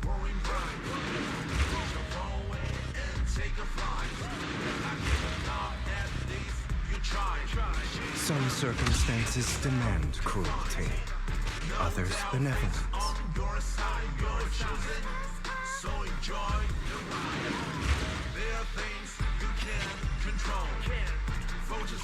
Pouring brine. Jump away and take a flight. I give up, at least you try. Some circumstances demand cruelty, others benevolence. On your side, you're choosing. So enjoy the ride. There are things you can't control. Focus.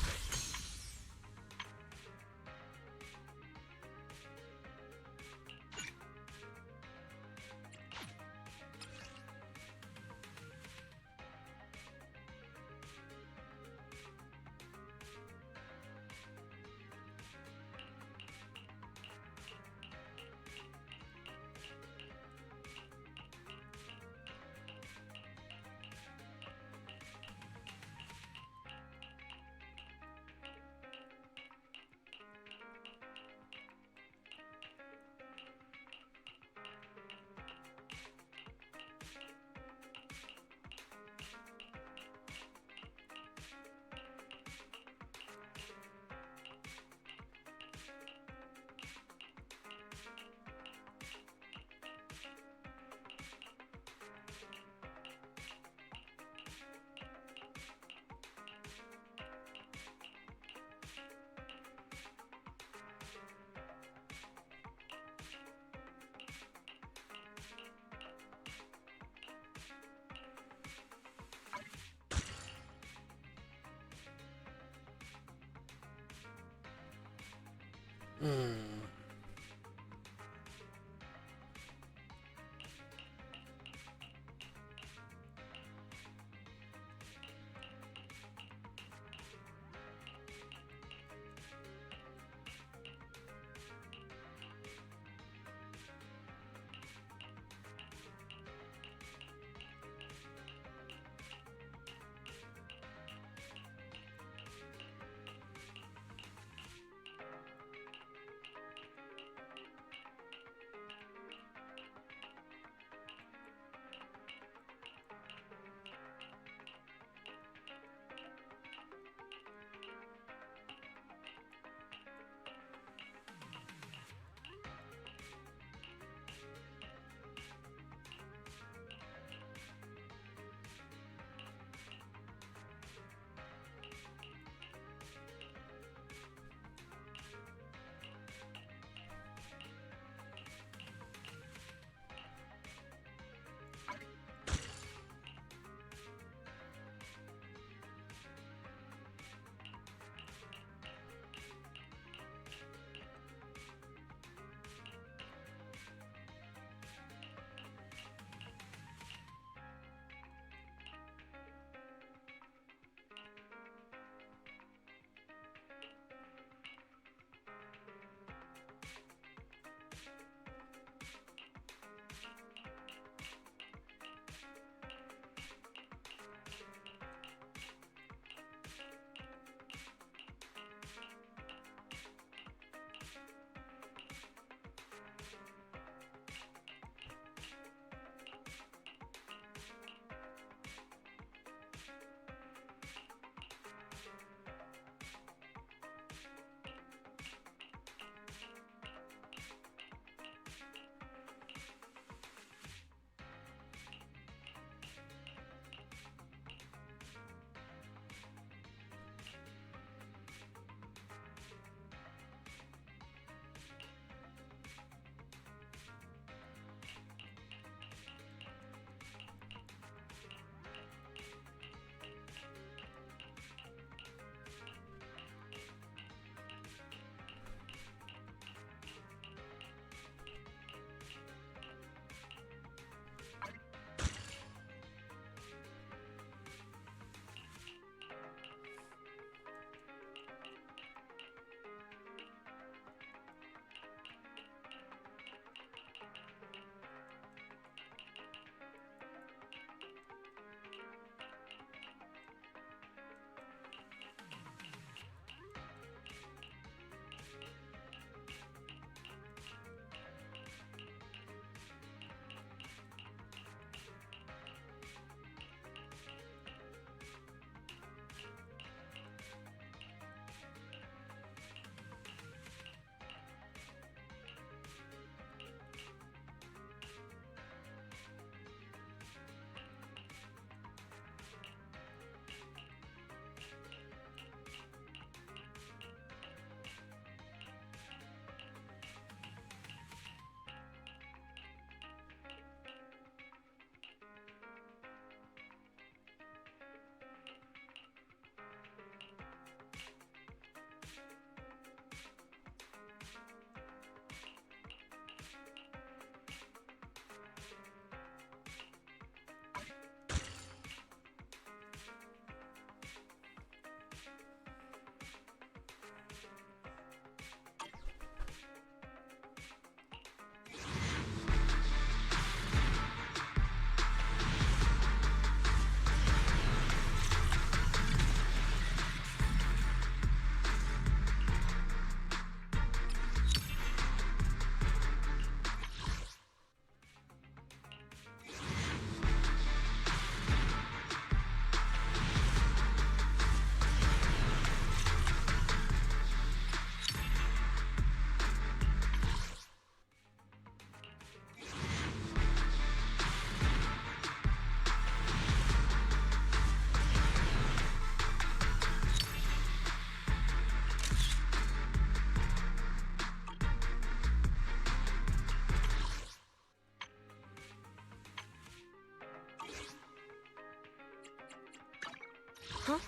Huh?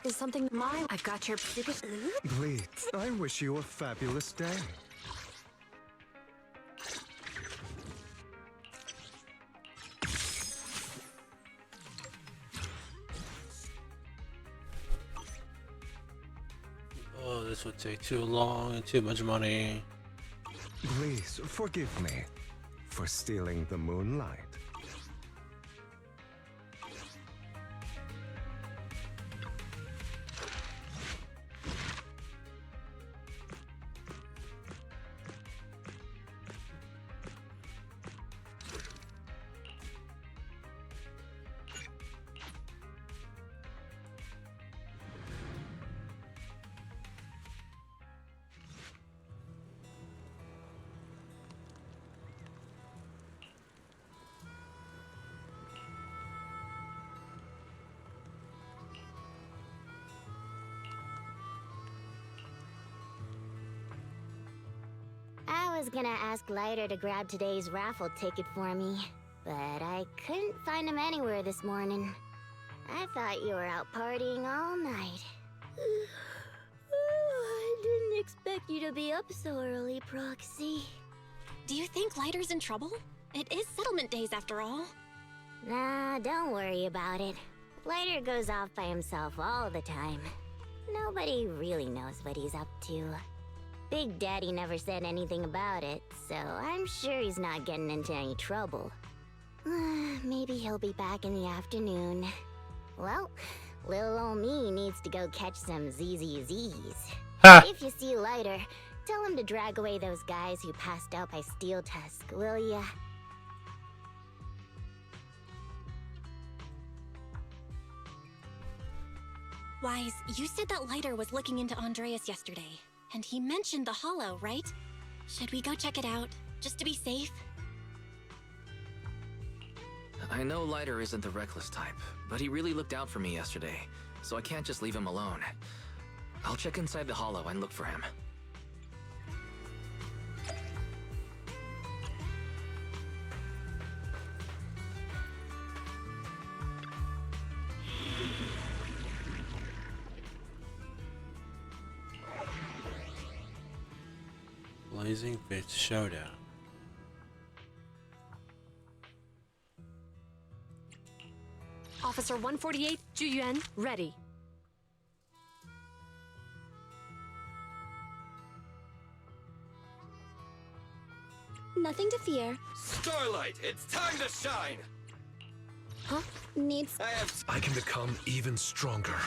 Is something mine? I've got your super. Please, I wish you a fabulous day. Oh, this would take too long and too much money. Please forgive me for stealing the moonlight. I was gonna ask Lighter to grab today's raffle ticket for me, but I couldn't find him anywhere this morning. I thought you were out partying all night. I didn't expect you to be up so early, Proxy. Do you think Lighter's in trouble? It is settlement days after all. Nah, don't worry about it. Lighter goes off by himself all the time. Nobody really knows what he's up to. Big Daddy never said anything about it, so I'm sure he's not getting into any trouble. Maybe he'll be back in the afternoon. Well, little ol' me needs to go catch some ZZZs. Ha! If you see Lighter, tell him to drag away those guys who passed out by Steel Tusk, will ya? Wise, you said that Lighter was looking into Andreas yesterday, and he mentioned the Hollow, right? Should we go check it out, just to be safe? I know Lighter isn't the reckless type, but he really looked out for me yesterday, so I can't just leave him alone. I'll check inside the Hollow and look for him. Blazing Fates Showdown. Officer 148, Juyuan, ready. Nothing to fear. Starlight, it's time to shine! Huh? Needs... I can become even stronger.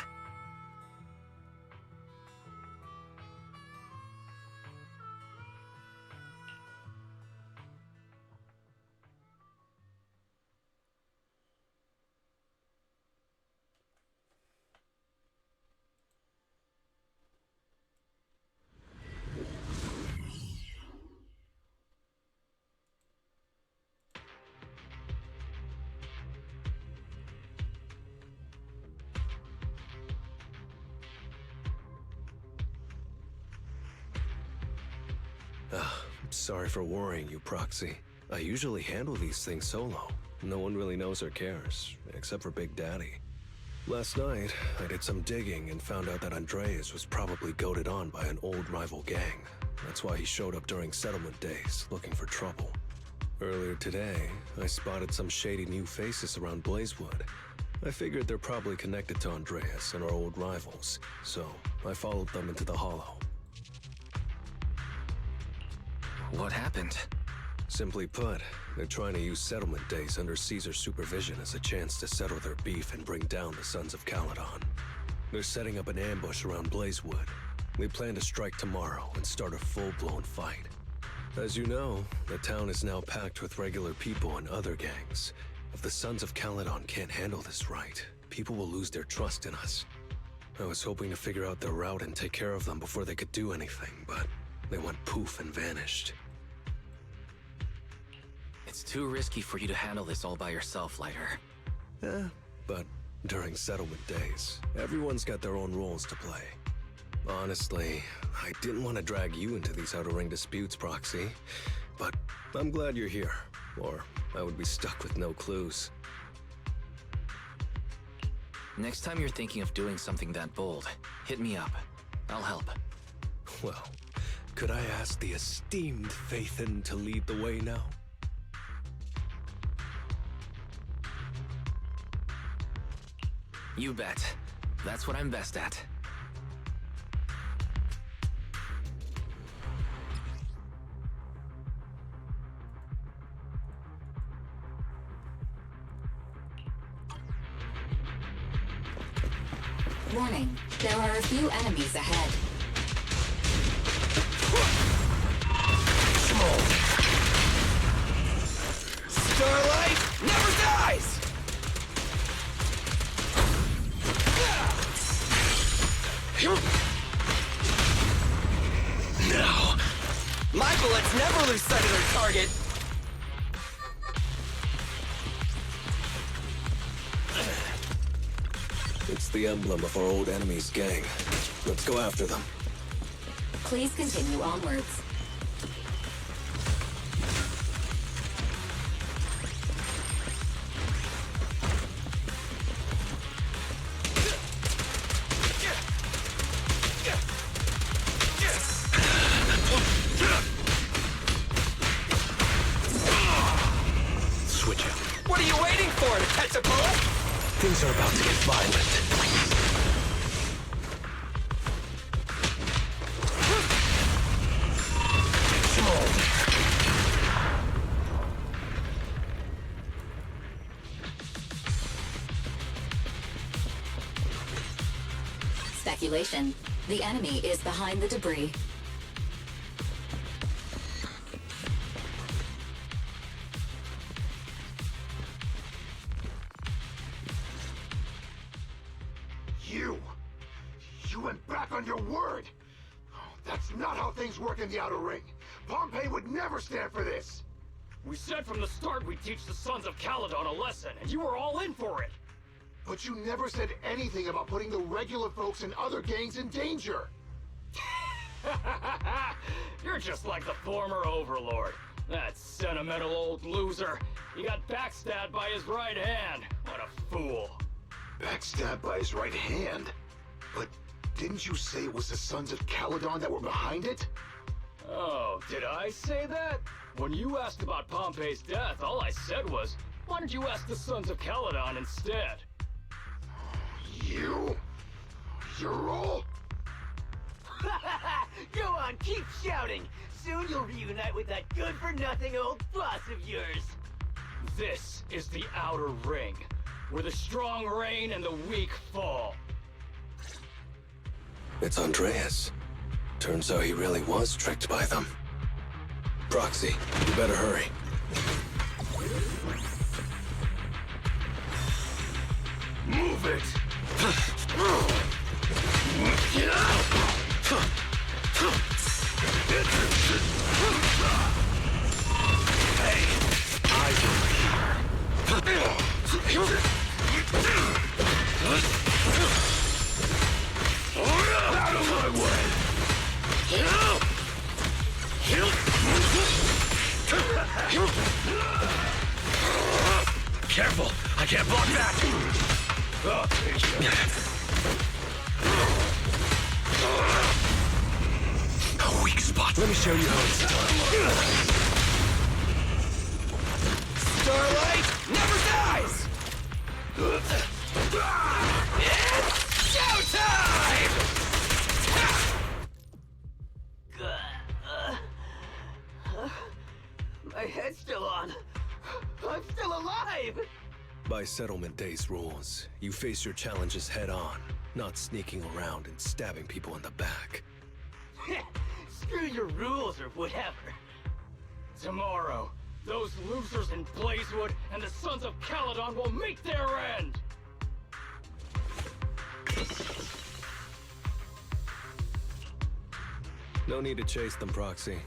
Sorry for worrying you, Proxy. I usually handle these things solo. No one really knows or cares, except for Big Daddy. Last night, I did some digging and found out that Andreas was probably goaded on by an old rival gang. That's why he showed up during settlement days, looking for trouble. Earlier today, I spotted some shady new faces around Blazewood. I figured they're probably connected to Andreas and our old rivals, so I followed them into the Hollow. What happened? Simply put, they're trying to use settlement days under Caesar's supervision as a chance to settle their beef and bring down the Sons of Caledon. They're setting up an ambush around Blazewood. They plan to strike tomorrow and start a full-blown fight. As you know, the town is now packed with regular people and other gangs. If the Sons of Caledon can't handle this right, people will lose their trust in us. I was hoping to figure out their route and take care of them before they could do anything, but they went poof and vanished. It's too risky for you to handle this all by yourself, Lighter. But during settlement days, everyone's got their own roles to play. Honestly, I didn't want to drag you into these outer ring disputes, Proxy. But I'm glad you're here, or I would be stuck with no clues. Next time you're thinking of doing something that bold, hit me up. I'll help. Well, could I ask the esteemed Phaethon to lead the way now? You bet. That's what I'm best at. Warning, there are a few enemies ahead. Starlight never dies! No! My bullets never lose sight of their target! It's the emblem of our old enemy's gang. Let's go after them. Please continue onwards. Switch out. What are you waiting for, to catch a bullet? Things are about to get violent. Speculation. The enemy is behind the debris. You went back on your word! That's not how things work in the Outer Ring. Pompey would never stand for this! We said from the start we'd teach the Sons of Caledon a lesson, and you were all in for it! But you never said anything about putting the regular folks and other gangs in danger! You're just like the former Overlord. That sentimental old loser. He got backstabbed by his right hand. What a fool. Backstabbed by his right hand? But didn't you say it was the Sons of Caledon that were behind it? Oh, did I say that? When you asked about Pompey's death, all I said was, why don't you ask the Sons of Caledon instead? You? You're all... Go on, keep shouting! Soon you'll reunite with that good-for-nothing old boss of yours! This is the Outer Ring, where the strong reign and the weak fall. It's Andreas. Turns out he really was tricked by them. Proxy, you better hurry. Move it! Hey, eyes over here. Out of my way! Careful, I can't block that! A weak spot. Let me show you how it's done. Starlight never dies! It's showtime! My head's still on. I'm still alive! By Settlement Day's rules, you face your challenges head on, not sneaking around and stabbing people in the back. Screw your rules or whatever. Tomorrow, those losers in Blazewood and the Sons of Caledon will meet their end! No need to chase them, Proxy.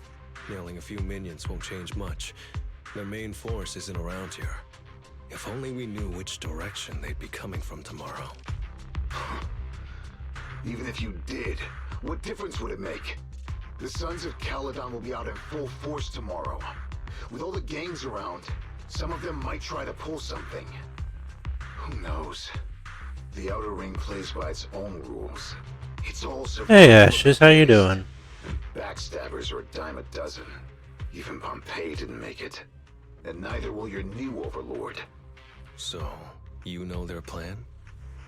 Nailing a few minions won't change much. Their main force isn't around here. If only we knew which direction they'd be coming from tomorrow. Even if you did, what difference would it make? The Sons of Caledon will be out in full force tomorrow. With all the gangs around, some of them might try to pull something. Who knows? The Outer Ring plays by its own rules. It's all Hey Ashes, how you doing? Backstabbers are a dime a dozen. Even Pompeii didn't make it. And neither will your new overlord. So, you know their plan?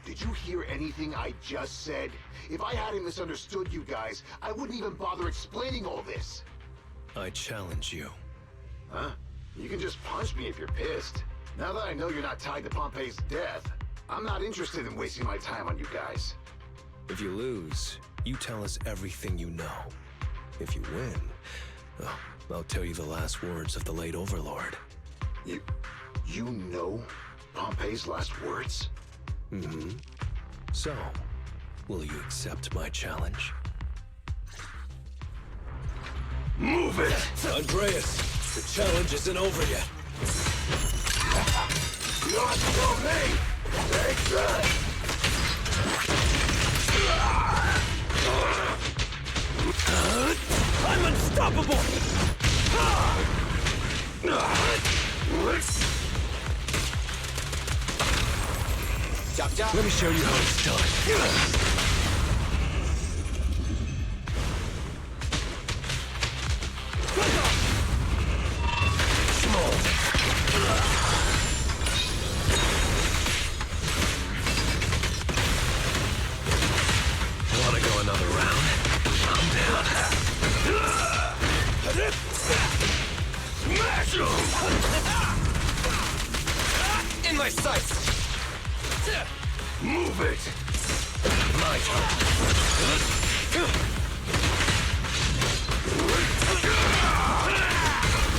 Did you hear anything I just said? If I hadn't misunderstood you guys, I wouldn't even bother explaining all this. I challenge you. Huh? You can just punch me if you're pissed. Now that I know you're not tied to Pompeii's death, I'm not interested in wasting my time on you guys. If you lose, you tell us everything you know. If you win, oh, I'll tell you the last words of the late Overlord. You know Pompeii's last words? Mm-hmm. So, will you accept my challenge? Move it! Andreas, the challenge isn't over yet. You don't have to tell me! Take that! I'm unstoppable! Let me show you how it's done. Wanna go another round? I'm down. Smash him! In my sights! Move it! My turn.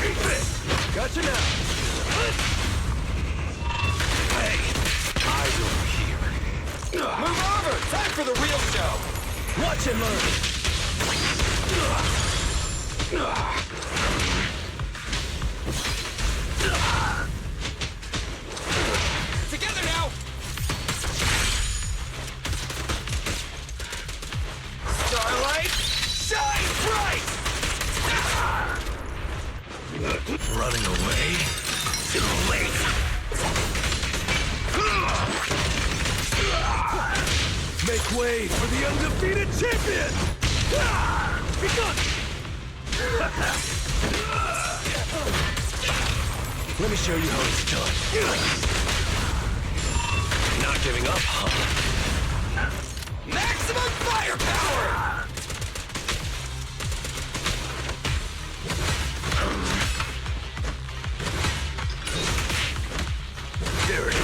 Keep this! Gotcha now. Hey, eyes over here. Move over! Time for the real show! Watch and learn. Together now! Starlight, shine bright! Running away? Too late! Make way for the undefeated champion! Be gone! Let me show you how it's done. Not giving up, huh? Maximum firepower! There it is.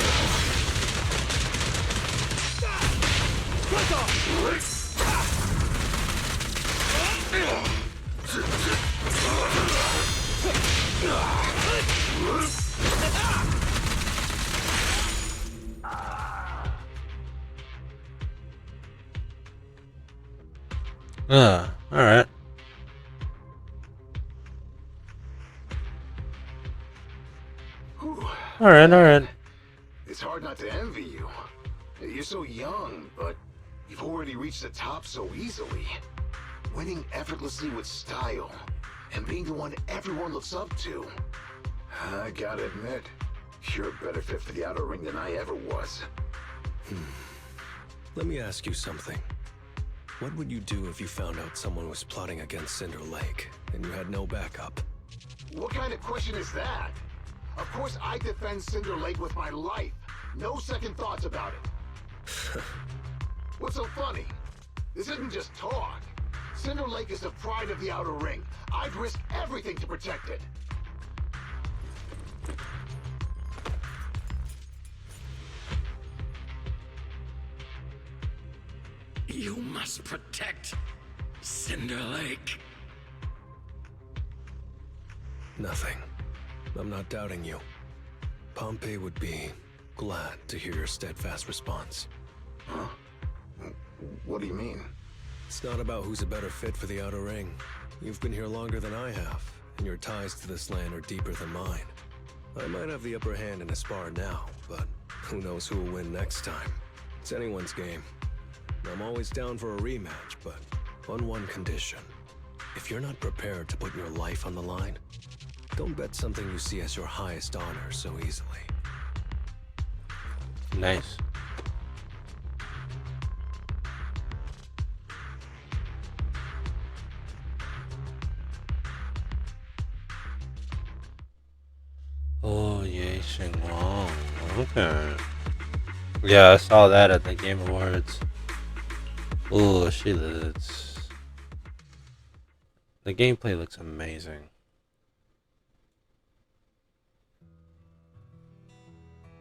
Alright. Alright. It's hard not to envy you. You're so young, but you've already reached the top so easily. Winning effortlessly with style, and being the one everyone looks up to. I gotta admit, you're a better fit for the Outer Ring than I ever was. Let me ask you something. What would you do if you found out someone was plotting against Cinder Lake, and you had no backup? What kind of question is that? Of course I defend Cinder Lake with my life. No second thoughts about it. What's so funny? This isn't just talk. Cinder Lake is the pride of the Outer Ring. I'd risk everything to protect it. You must protect Cinder Lake. Nothing. I'm not doubting you. Pompey would be glad to hear your steadfast response. Huh? What do you mean? It's not about who's a better fit for the Outer Ring. You've been here longer than I have, and your ties to this land are deeper than mine. I might have the upper hand in a spar now, but who knows who will win next time. It's anyone's game. I'm always down for a rematch, but on one condition. If you're not prepared to put your life on the line, don't bet something you see as your highest honor so easily. Nice. Xinguang. Okay. Yeah, I saw that at the Game Awards. Ooh, the gameplay looks amazing.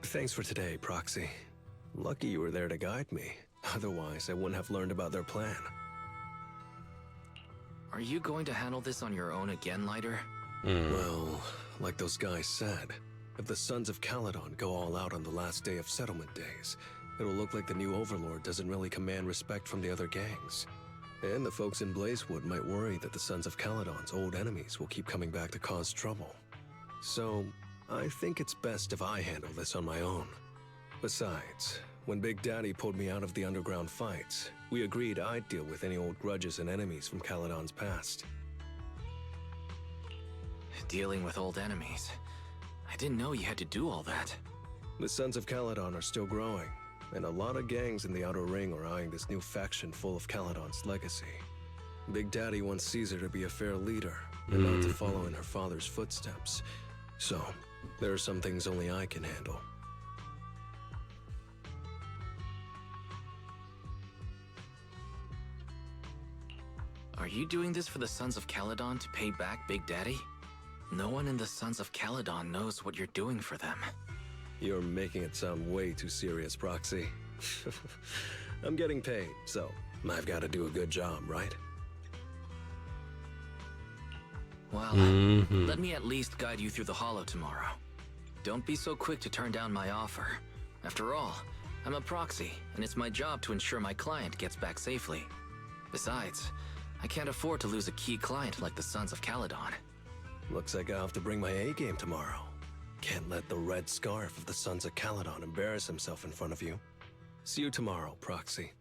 Thanks for today, Proxy. Lucky you were there to guide me. Otherwise, I wouldn't have learned about their plan. Are you going to handle this on your own again, Lighter? Well, like those guys said, if the Sons of Caledon go all out on the last day of settlement days, it'll look like the new Overlord doesn't really command respect from the other gangs. And the folks in Blazewood might worry that the Sons of Caledon's old enemies will keep coming back to cause trouble. So, I think it's best if I handle this on my own. Besides, when Big Daddy pulled me out of the underground fights, we agreed I'd deal with any old grudges and enemies from Caledon's past. Dealing with old enemies. I didn't know you had to do all that. The Sons of Caledon are still growing, and a lot of gangs in the Outer Ring are eyeing this new faction full of Caledon's legacy. Big Daddy wants Caesar to be a fair leader, and not to follow in her father's footsteps. So, there are some things only I can handle. Are you doing this for the Sons of Caledon to pay back Big Daddy? No one in the Sons of Caledon knows what you're doing for them. You're making it sound way too serious, Proxy. I'm getting paid, so I've got to do a good job, right? Well, let me at least guide you through the Hollow tomorrow. Don't be so quick to turn down my offer. After all, I'm a proxy, and it's my job to ensure my client gets back safely. Besides, I can't afford to lose a key client like the Sons of Caledon. Looks like I'll have to bring my A-game tomorrow. Can't let the red scarf of the Sons of Caledon embarrass himself in front of you. See you tomorrow, Proxy.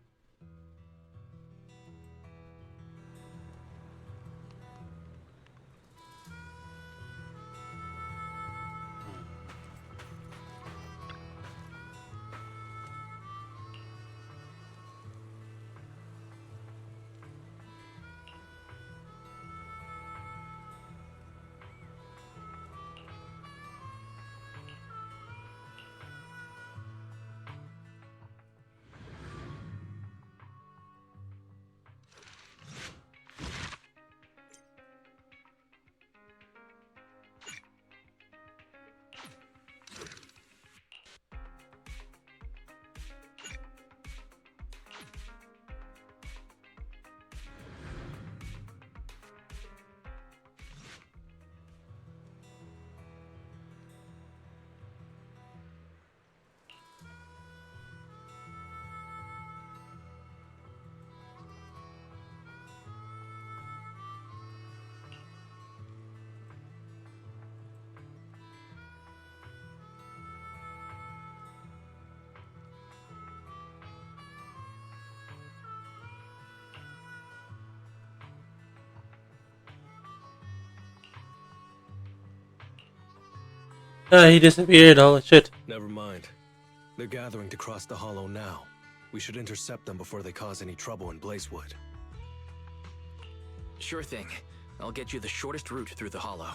Ah, he disappeared. Holy shit. Never mind. They're gathering to cross the Hollow now. We should intercept them before they cause any trouble in Blazewood. Sure thing. I'll get you the shortest route through the Hollow.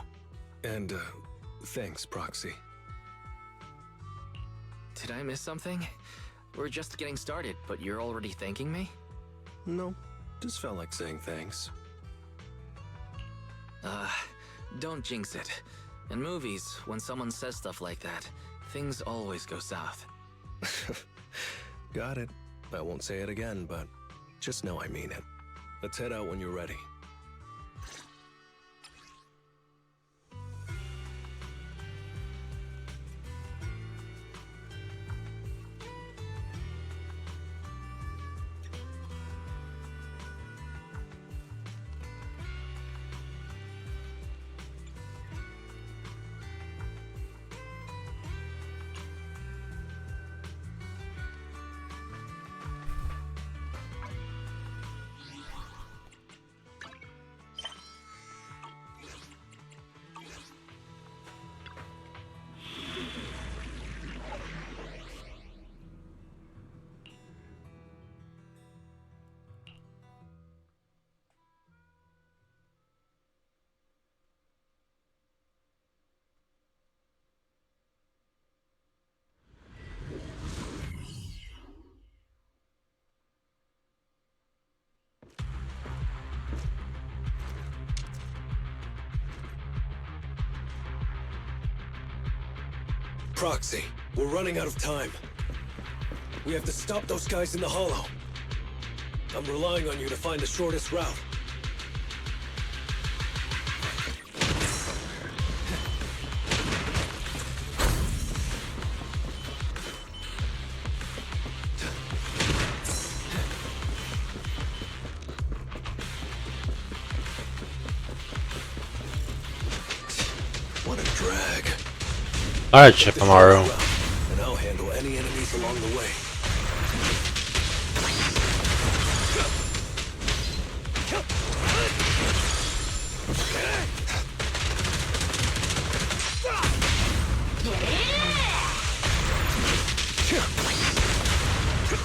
And, thanks, Proxy. Did I miss something? We're just getting started, but you're already thanking me? No, just felt like saying thanks. Don't jinx it. In movies, when someone says stuff like that, things always go south. Got it. I won't say it again, but just know I mean it. Let's head out when you're ready. Proxy, we're running out of time. We have to stop those guys in the hollow. I'm relying on you to find the shortest route. What a drag. Alright, Shikamaru. And I'll handle any enemies along the way.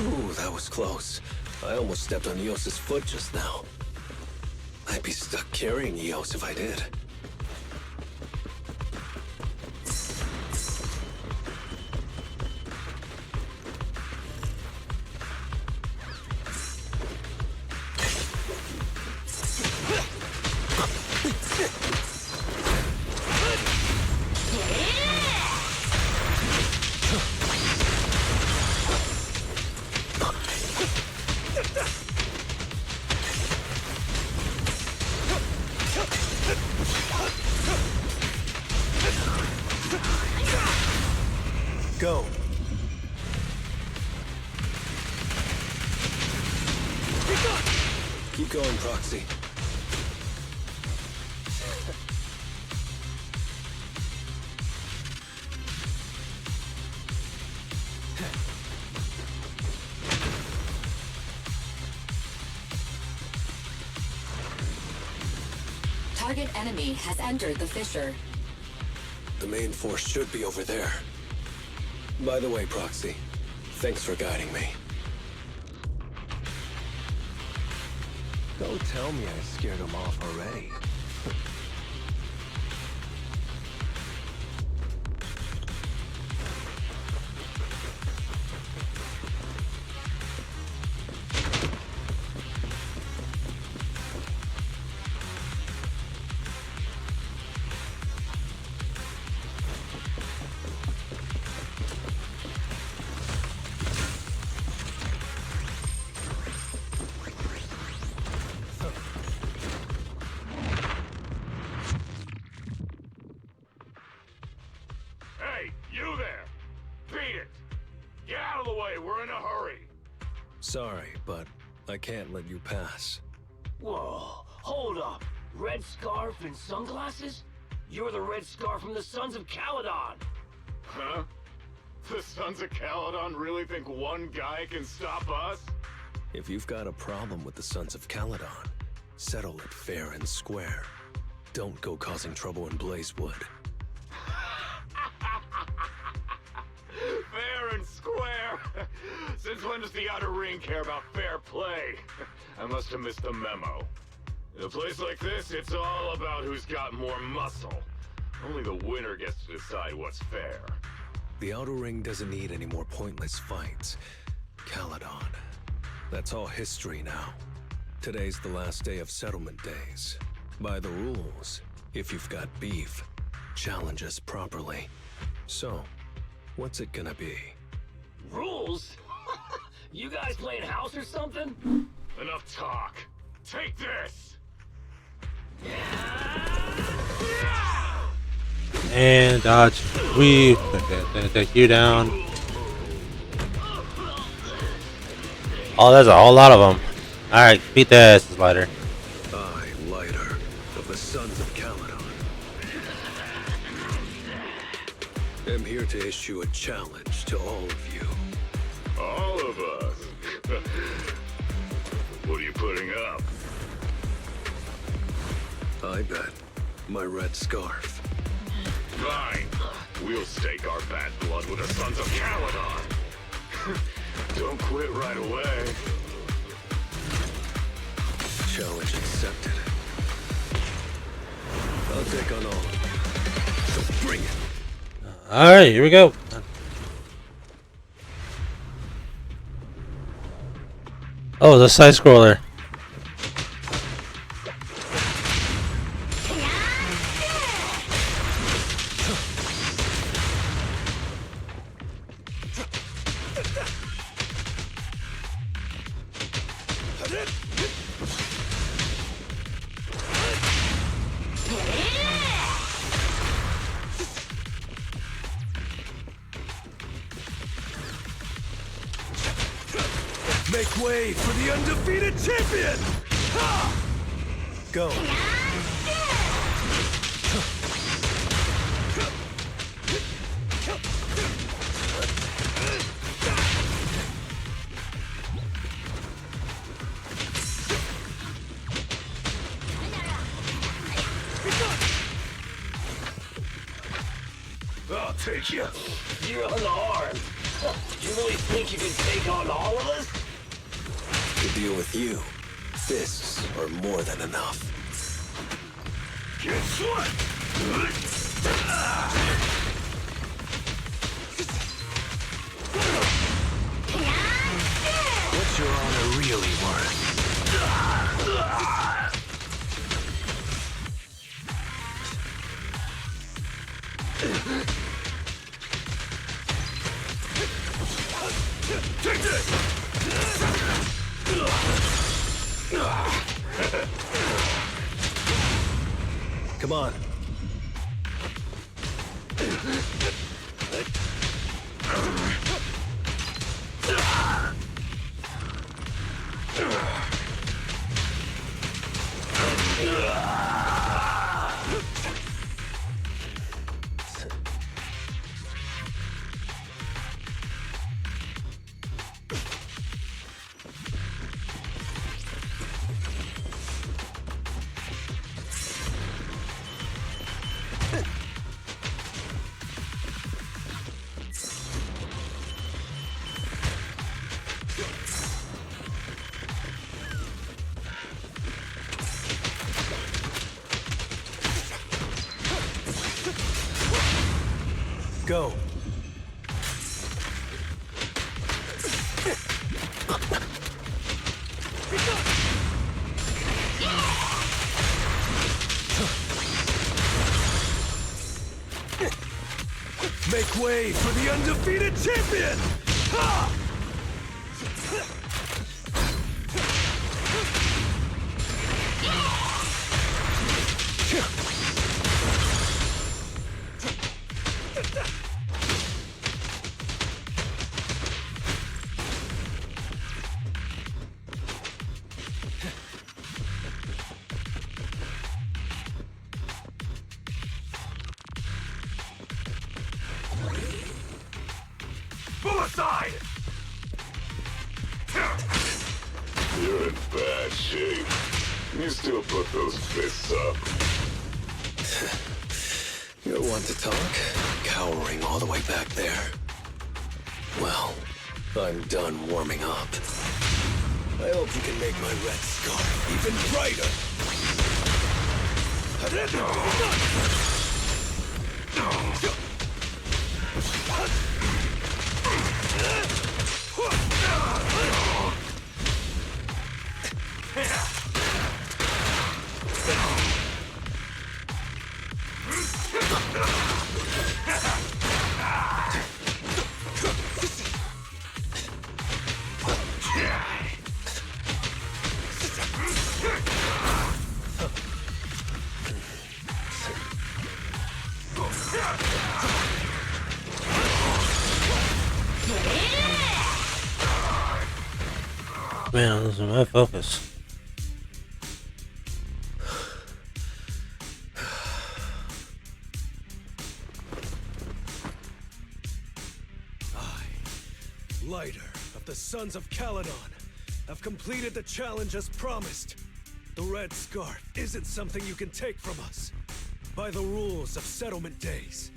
Ooh, that was close. I almost stepped on Eos's foot just now. I'd be stuck carrying Eos if I did. Go. Keep going, Proxy. Target enemy has entered the fissure. The main force should be over there. By the way, Proxy, thanks for guiding me. Don't tell me I scared him off already. Hey, you there! Beat it! Get out of the way, we're in a hurry! Sorry, but I can't let you pass. Whoa, hold up. Red scarf and sunglasses? You're the Red Scarf from the Sons of Caledon! Huh? The Sons of Caledon really think one guy can stop us? If you've got a problem with the Sons of Caledon, settle it fair and square. Don't go causing trouble in Blazewood. Fair and square? Since when does the Outer Ring care about fair play? I must have missed the memo. In a place like this, it's all about who's got more muscle. Only the winner gets to decide what's fair. The Outer Ring doesn't need any more pointless fights. Caledon. That's all history now. Today's the last day of settlement days. By the rules, if you've got beef, challenge us properly. So, what's it gonna be? Rules? You guys playing house or something? Enough talk. Take this! And dodge. We take you down. Oh, there's a whole lot of them. Alright, beat the asses, Lighter. I, Lighter, of the Sons of Caledon, am here to issue a challenge to all of you. All of us? What are you putting up? I bet my red scarf. Fine. We'll stake our bad blood with the Sons of Caledon. Don't quit right away. Challenge accepted. I'll take on all. So bring it. Alright, here we go. Oh, the side scroller. Make way for the undefeated champion! Ha! Go. I'll take you. You're unarmed. You really think you can take on all of us? To deal with you, fists are more than enough. Guess what? What's your honor really worth? Take this! Come on. Go. Make way for the undefeated champion! Ha! Move aside! You're in bad shape. You still put those fists up. You're one to talk, cowering all the way back there. Well, I'm done warming up. I hope you can make my red scarf even brighter. Man, I'm losing my focus. Lighter of the Sons of Caledon, have completed the challenge as promised. The Red Scarf isn't something you can take from us. By the rules of settlement days,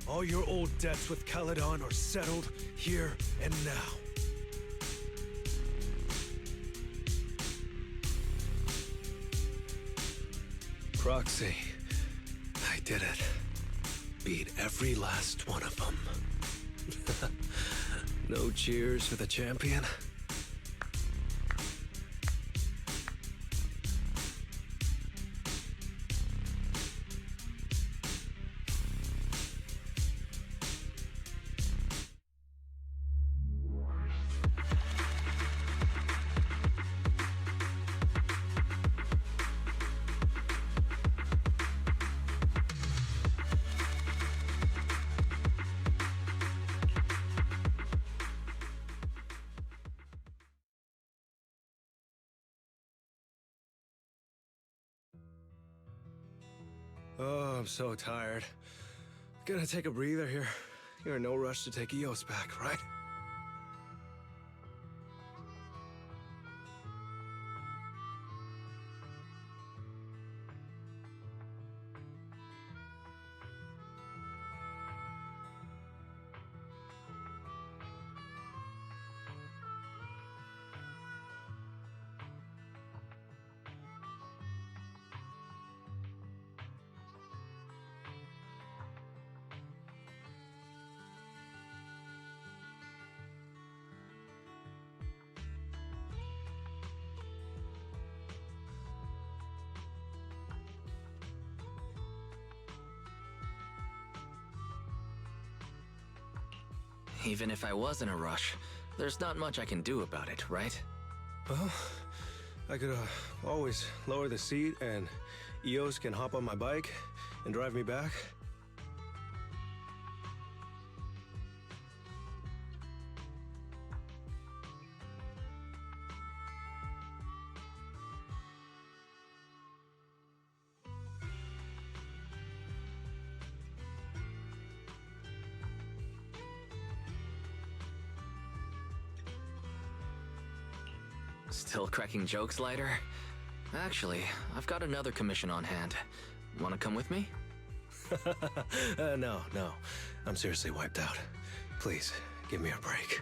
all your old debts with Caledon are settled here and now. Proxy, I did it. Beat every last one of them. No cheers for the champion? Oh, I'm so tired. Gonna take a breather here. You're in no rush to take Eos back, right? Even if I was in a rush, there's not much I can do about it, right? Well, I could always lower the seat and Eos can hop on my bike and drive me back. Still cracking jokes, Lighter? Actually, I've got another commission on hand. Wanna come with me? No. I'm seriously wiped out. Please, give me a break.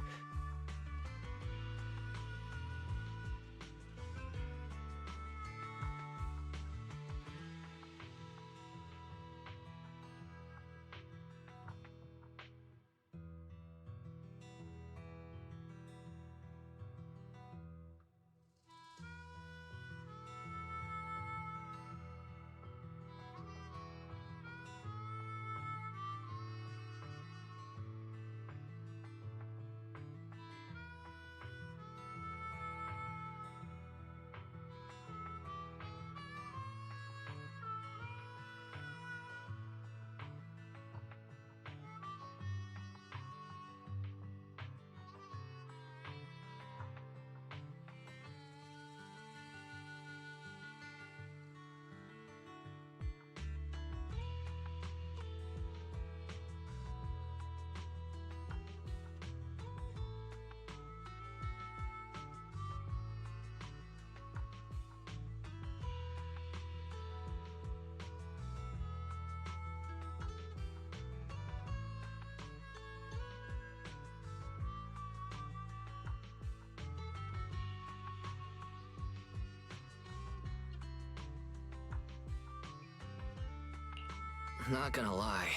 Not gonna lie,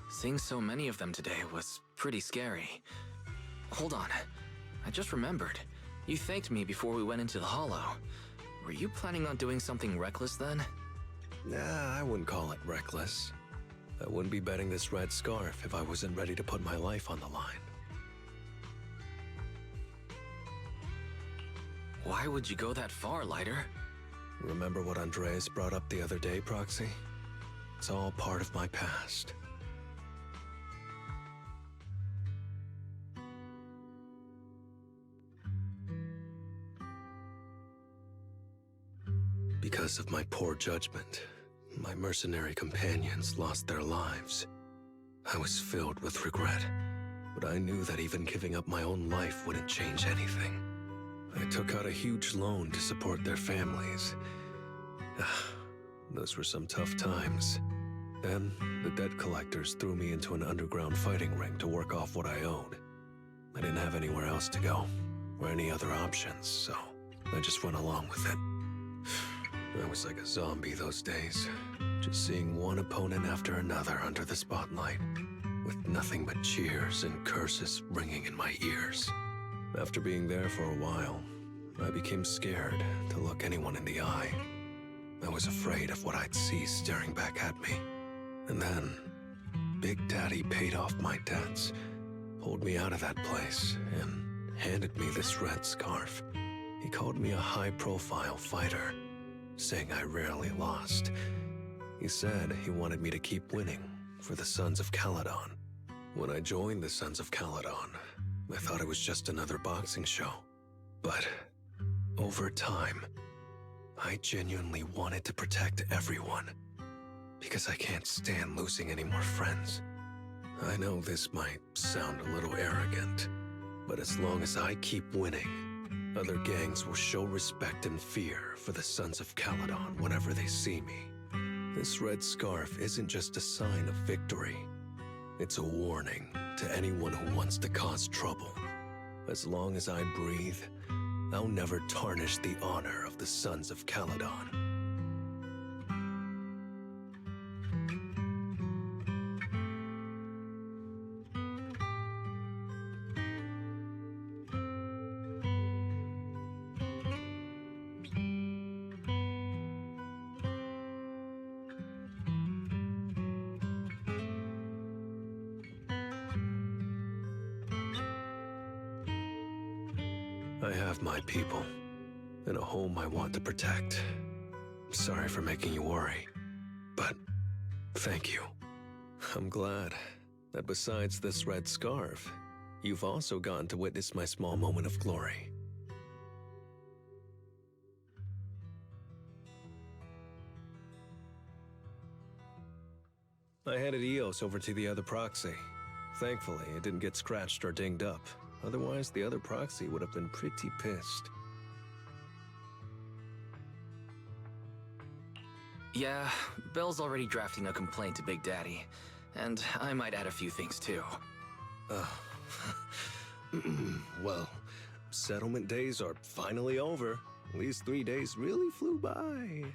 seeing so many of them today was pretty scary. Hold on, I just remembered. You thanked me before we went into the Hollow. Were you planning on doing something reckless then? Nah, I wouldn't call it reckless. I wouldn't be betting this red scarf if I wasn't ready to put my life on the line. Why would you go that far, Lighter? Remember what Andreas brought up the other day, Proxy? It's all part of my past. Because of my poor judgment, my mercenary companions lost their lives. I was filled with regret, but I knew that even giving up my own life wouldn't change anything. I took out a huge loan to support their families. Those were some tough times. Then, the debt collectors threw me into an underground fighting ring to work off what I owed. I didn't have anywhere else to go, or any other options, so I just went along with it. I was like a zombie those days, just seeing one opponent after another under the spotlight, with nothing but cheers and curses ringing in my ears. After being there for a while, I became scared to look anyone in the eye. I was afraid of what I'd see staring back at me. And then, Big Daddy paid off my debts, pulled me out of that place, and handed me this red scarf. He called me a high-profile fighter, saying I rarely lost. He said he wanted me to keep winning for the Sons of Caledon. When I joined the Sons of Caledon, I thought it was just another boxing show. But over time, I genuinely wanted to protect everyone. because I can't stand losing any more friends. I know this might sound a little arrogant, but as long as I keep winning, other gangs will show respect and fear for the Sons of Caledon whenever they see me. This red scarf isn't just a sign of victory. It's a warning to anyone who wants to cause trouble. As long as I breathe, I'll never tarnish the honor of the Sons of Caledon. I have my people, and a home I want to protect. Sorry for making you worry, but thank you. I'm glad that besides this red scarf, you've also gotten to witness my small moment of glory. I handed Eos over to the other proxy. Thankfully, it didn't get scratched or dinged up. Otherwise, the other proxy would have been pretty pissed. Yeah, Belle's already drafting a complaint to Big Daddy. And I might add a few things too. Well, settlement days are finally over. These 3 days really flew by.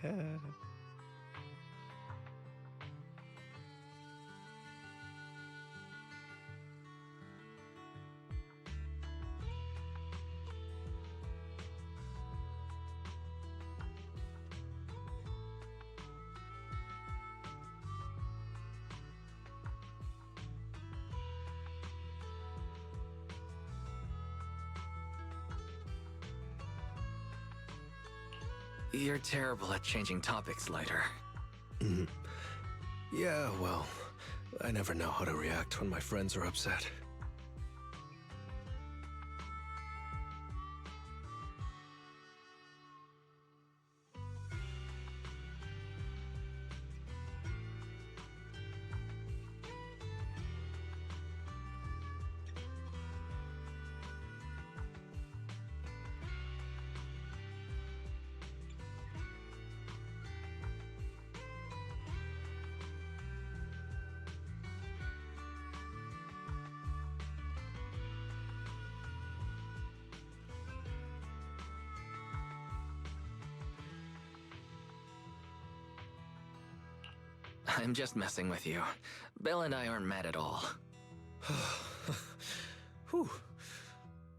You're terrible at changing topics, Lighter. Yeah, well, I never know how to react when my friends are upset. I'm just messing with you. Belle and I aren't mad at all. Whew.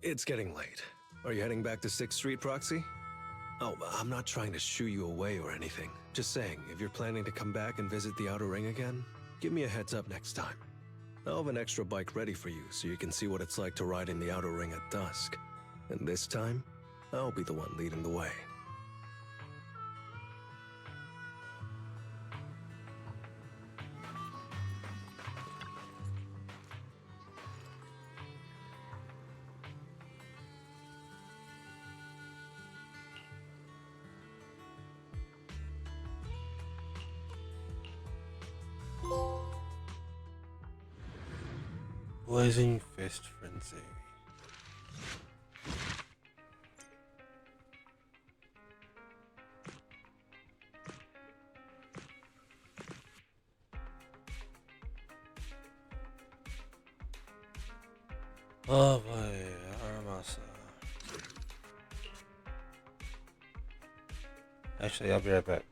It's getting late. Are you heading back to 6th Street, Proxy? Oh, I'm not trying to shoo you away or anything. Just saying, if you're planning to come back and visit the Outer Ring again, give me a heads up next time. I'll have an extra bike ready for you so you can see what it's like to ride in the Outer Ring at dusk. And this time, I'll be the one leading the way. Blazing Fist Frenzy. Oh boy, Aramasa. Actually, I'll be right back.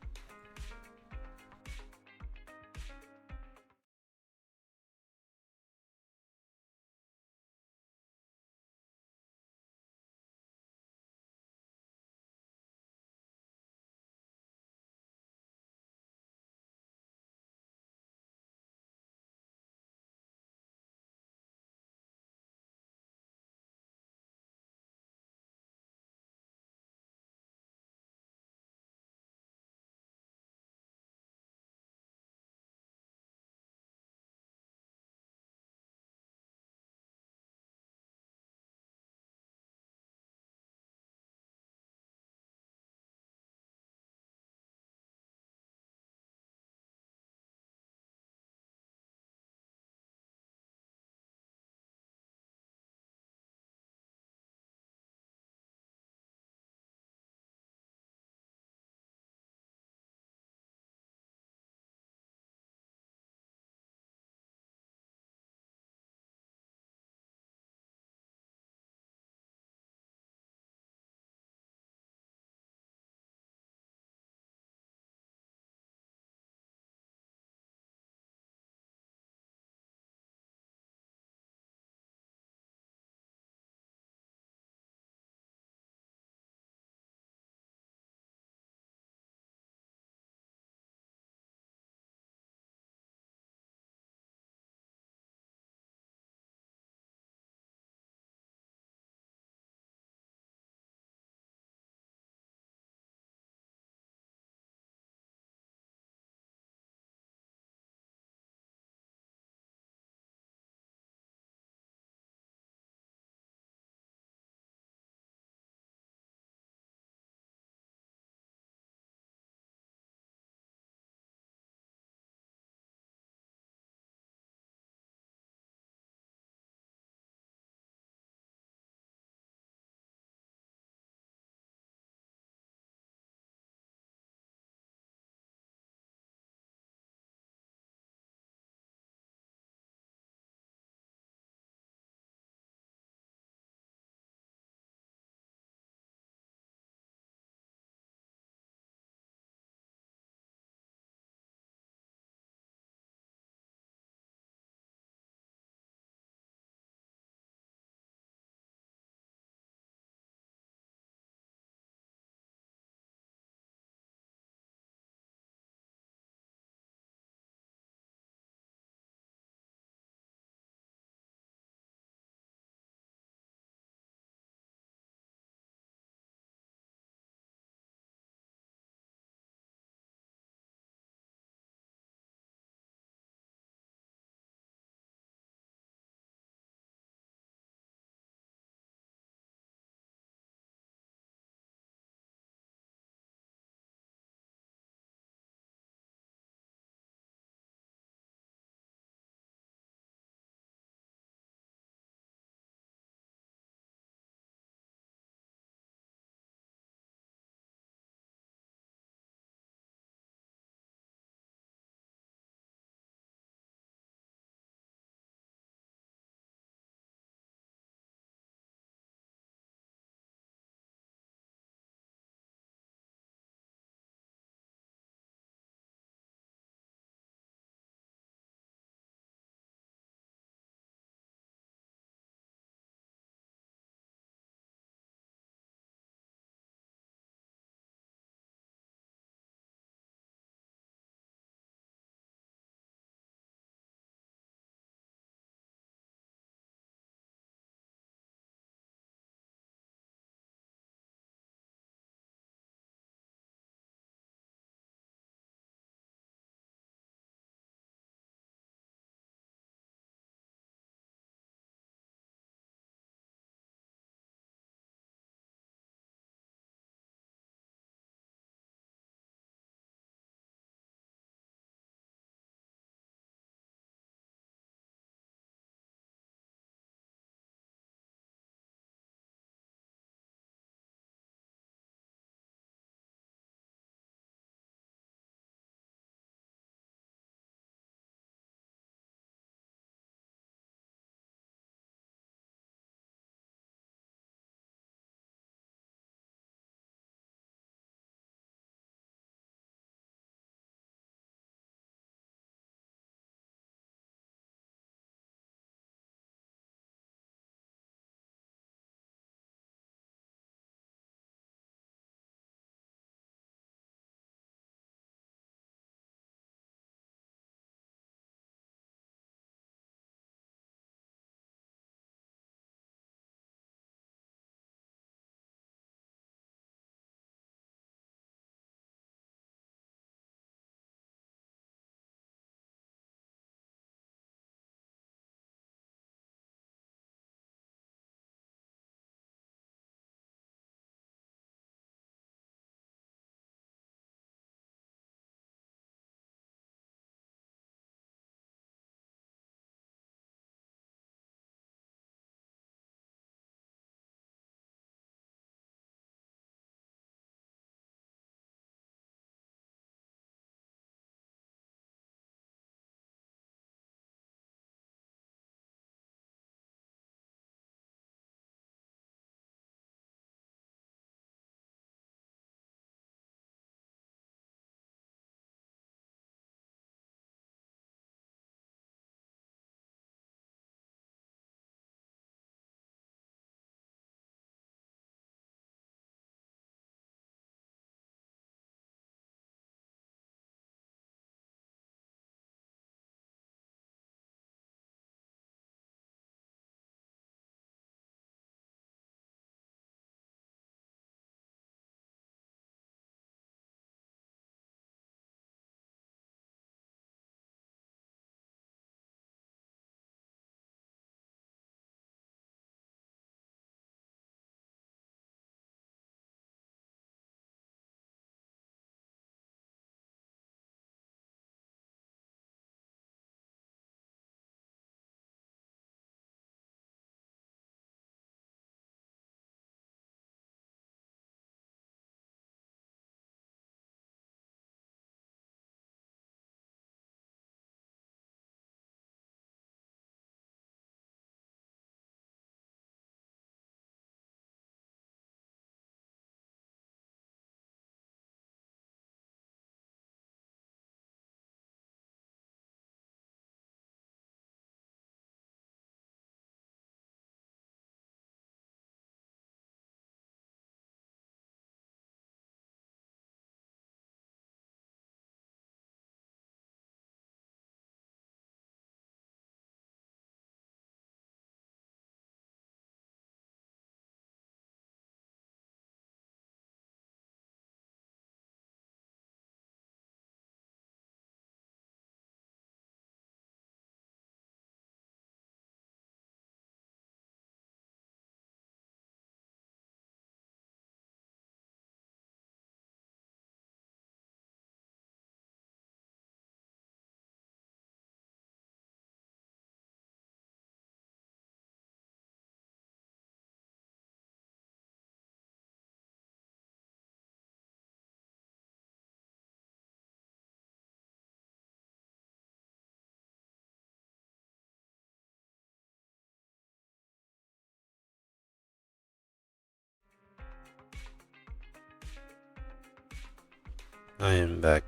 I am back.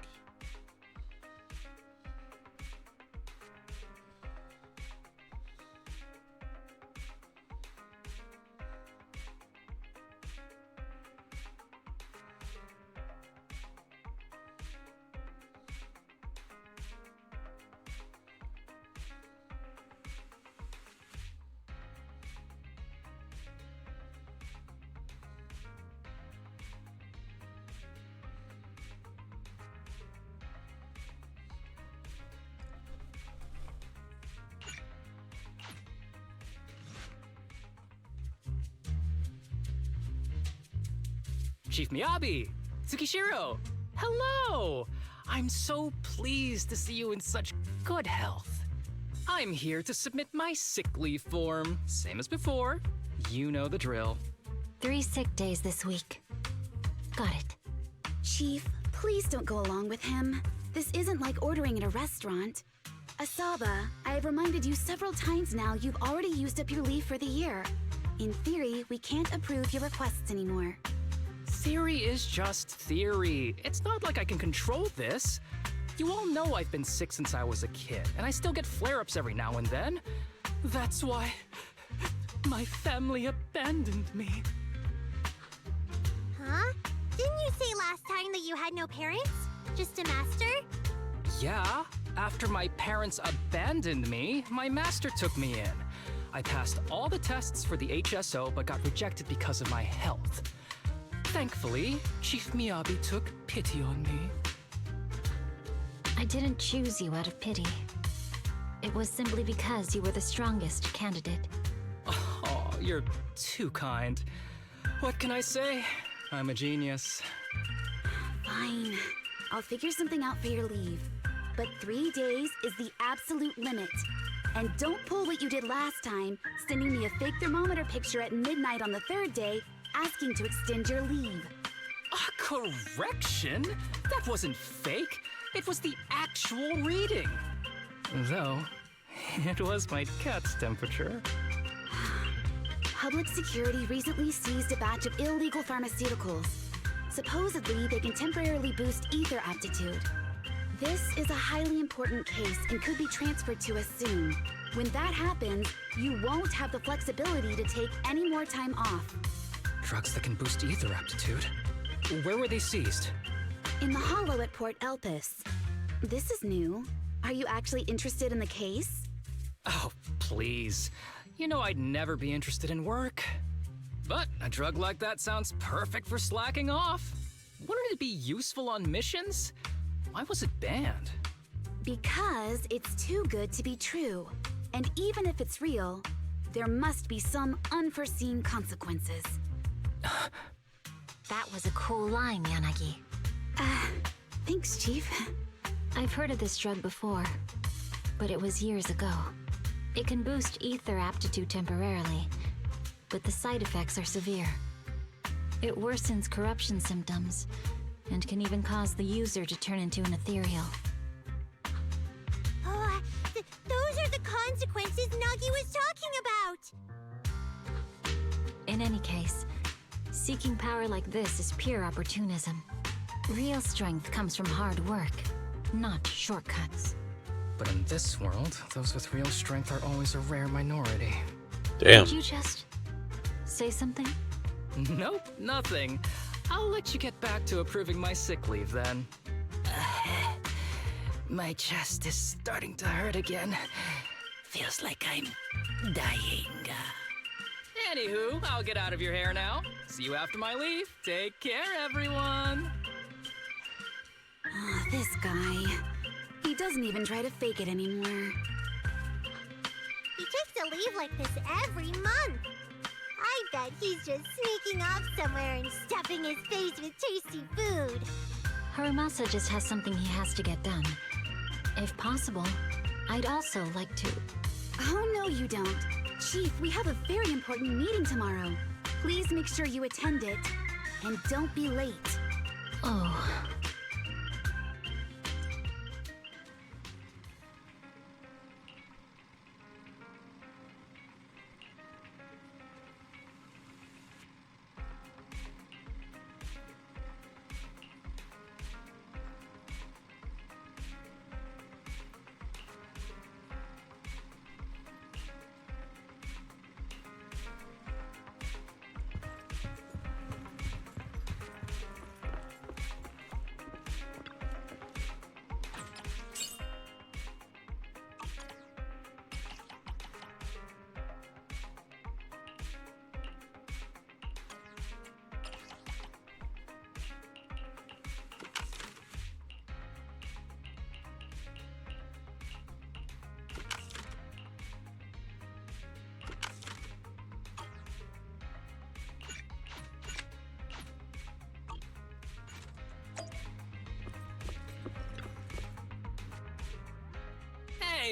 Chief Miyabi! Tsukishiro! Hello! I'm so pleased to see you in such good health. I'm here to submit my sick leave form. Same as before. You know the drill. 3 sick days this week. Got it. Chief, please don't go along with him. This isn't like ordering at a restaurant. Asaba, I have reminded you several times now you've already used up your leave for the year. In theory, we can't approve your requests anymore. Theory is just theory. It's not like I can control this. You all know I've been sick since I was a kid, and I still get flare-ups every now and then. That's why my family abandoned me. Huh? Didn't you say last time that you had no parents? Just a master? Yeah, after my parents abandoned me, my master took me in. I passed all the tests for the HSO but got rejected because of my health. Thankfully, Chief Miyabi took pity on me. I didn't choose you out of pity. It was simply because you were the strongest candidate. Oh, you're too kind. What can I say? I'm a genius. Fine. I'll figure something out for your leave. But 3 days is the absolute limit. And don't pull what you did last time, sending me a fake thermometer picture at midnight on the 3rd day, asking to extend your leave. A correction? That wasn't fake. It was the actual reading. Though, it was my cat's temperature. Public security recently seized a batch of illegal pharmaceuticals. Supposedly, they can temporarily boost ether aptitude. This is a highly important case and could be transferred to us soon. When that happens, you won't have the flexibility to take any more time off. Drugs that can boost ether aptitude? Where were they seized? In the hollow at Port Elpis. This is new. Are you actually interested in the case? Oh, please. You know I'd never be interested in work. But a drug like that sounds perfect for slacking off. Wouldn't it be useful on missions? Why was it banned? Because it's too good to be true. And even if it's real, there must be some unforeseen consequences. That was a cool line, Yanagi. Thanks, Chief. I've heard of this drug before, but it was years ago. It can boost ether aptitude temporarily, but the side effects are severe. It worsens corruption symptoms, and can even cause the user to turn into an ethereal. Oh, those are the consequences Nagi was talking about! In any case, seeking power like this is pure opportunism. Real strength comes from hard work, not shortcuts. But in this world, those with real strength are always a rare minority. Damn. Did you just say something? Nope, nothing. I'll let you get back to approving my sick leave then. My chest is starting to hurt again. Feels like I'm dying. Anywho, I'll get out of your hair now. See you after my leave. Take care, everyone. This guy. He doesn't even try to fake it anymore. He takes a leave like this every month. I bet he's just sneaking off somewhere and stuffing his face with tasty food. Harumasa just has something he has to get done. If possible, I'd also like to... Oh, no you don't. Chief, we have a very important meeting tomorrow. Please make sure you attend it. And don't be late. Oh...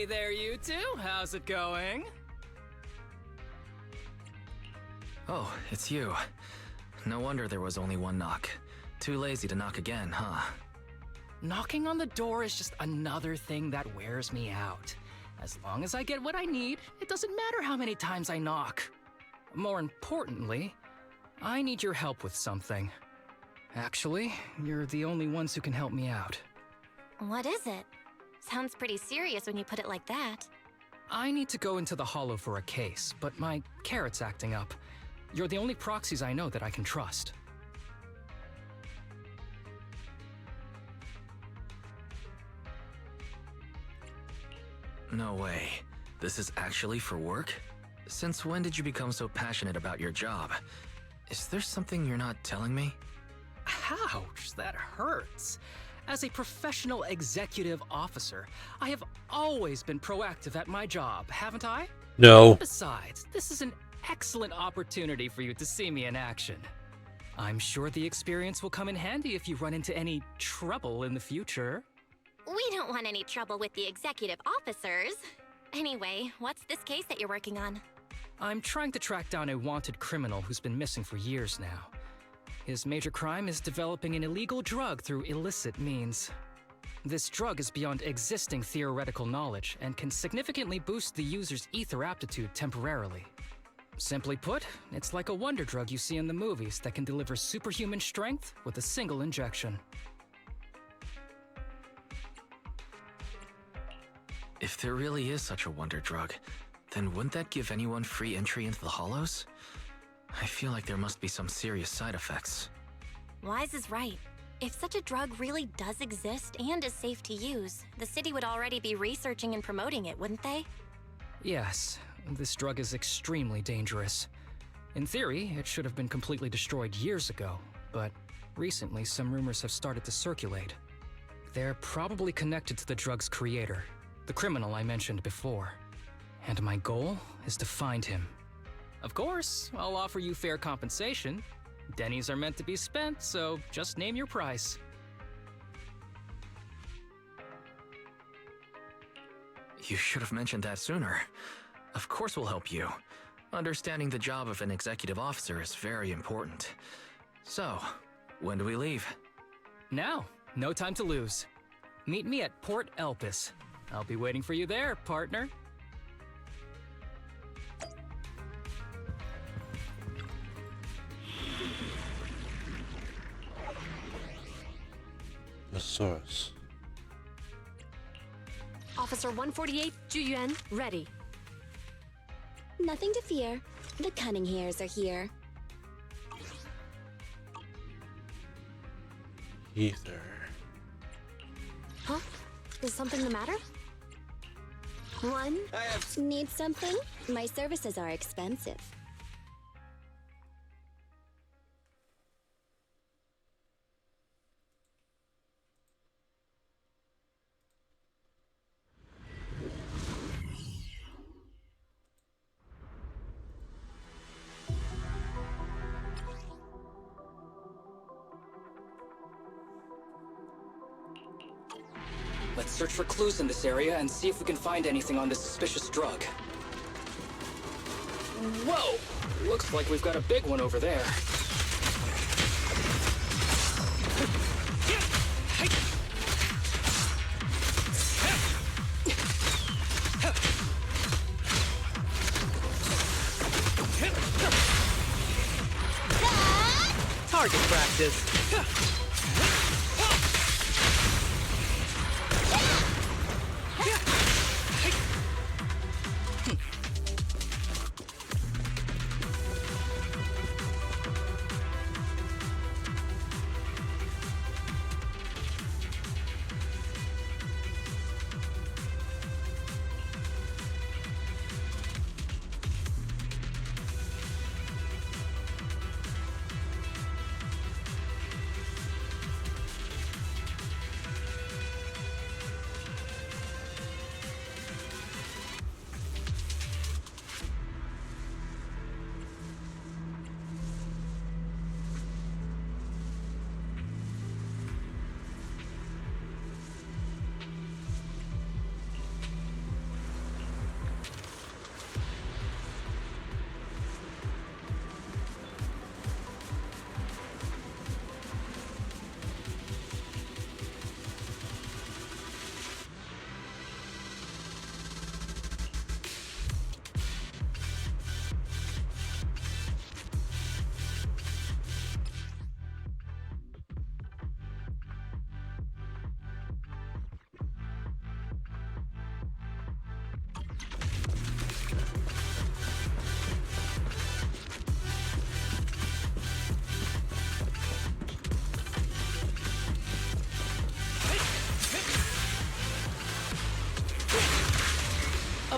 Hey there, you two. How's it going? Oh, it's you. No wonder there was only one knock. Too lazy to knock again, huh? Knocking on the door is just another thing that wears me out. As long as I get what I need, it doesn't matter how many times I knock. More importantly, I need your help with something. Actually, you're the only ones who can help me out. What is it? Sounds pretty serious when you put it like that. I need to go into the Hollow for a case, but my carrot's acting up. You're the only proxies I know that I can trust. No way. This is actually for work? Since when did you become so passionate about your job? Is there something you're not telling me? Ouch, that hurts. As a professional executive officer, I have always been proactive at my job, haven't I? No. Besides, this is an excellent opportunity for you to see me in action. I'm sure the experience will come in handy if you run into any trouble in the future. We don't want any trouble with the executive officers. Anyway, what's this case that you're working on? I'm trying to track down a wanted criminal who's been missing for years now. His major crime is developing an illegal drug through illicit means. This drug is beyond existing theoretical knowledge and can significantly boost the user's ether aptitude temporarily. Simply put, it's like a wonder drug you see in the movies that can deliver superhuman strength with a single injection. If there really is such a wonder drug, then wouldn't that give anyone free entry into the Hollows? I feel like there must be some serious side effects. Wise is right. If such a drug really does exist and is safe to use, the city would already be researching and promoting it, wouldn't they? Yes, this drug is extremely dangerous. In theory, it should have been completely destroyed years ago, but recently some rumors have started to circulate. They're probably connected to the drug's creator, the criminal I mentioned before. And my goal is to find him. Of course, I'll offer you fair compensation. Dennies are meant to be spent, so just name your price. You should have mentioned that sooner. Of course we'll help you. Understanding the job of an executive officer is very important. So, when do we leave? Now, no time to lose. Meet me at Port Elpis. I'll be waiting for you there, partner. The source. Officer 148, Juyuan, ready. Nothing to fear. The cunning hairs are here. Ether. Huh? Is something the matter? One? Need something? My services are expensive. Let's search for clues in this area and see if we can find anything on this suspicious drug. Whoa! Looks like we've got a big one over there. Target practice.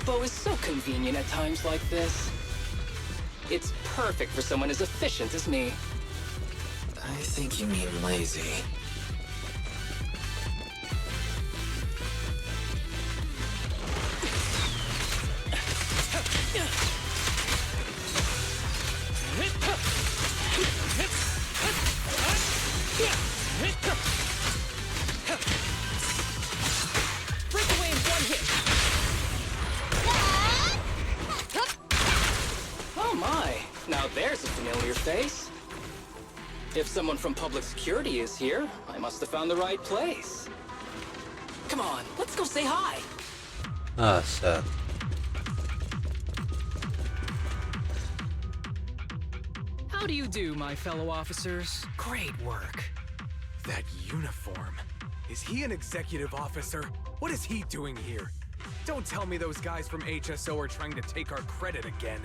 Corpo is so convenient at times like this. It's perfect for someone as efficient as me. I think you mean lazy. Breakaway in one hit. Oh my, now there's a familiar face. If someone from public security is here, I must have found the right place. Come on, let's go say hi. Ah, Seth. How do you do, my fellow officers? Great work. That uniform. Is he an executive officer? What is he doing here? Don't tell me those guys from HSO are trying to take our credit again.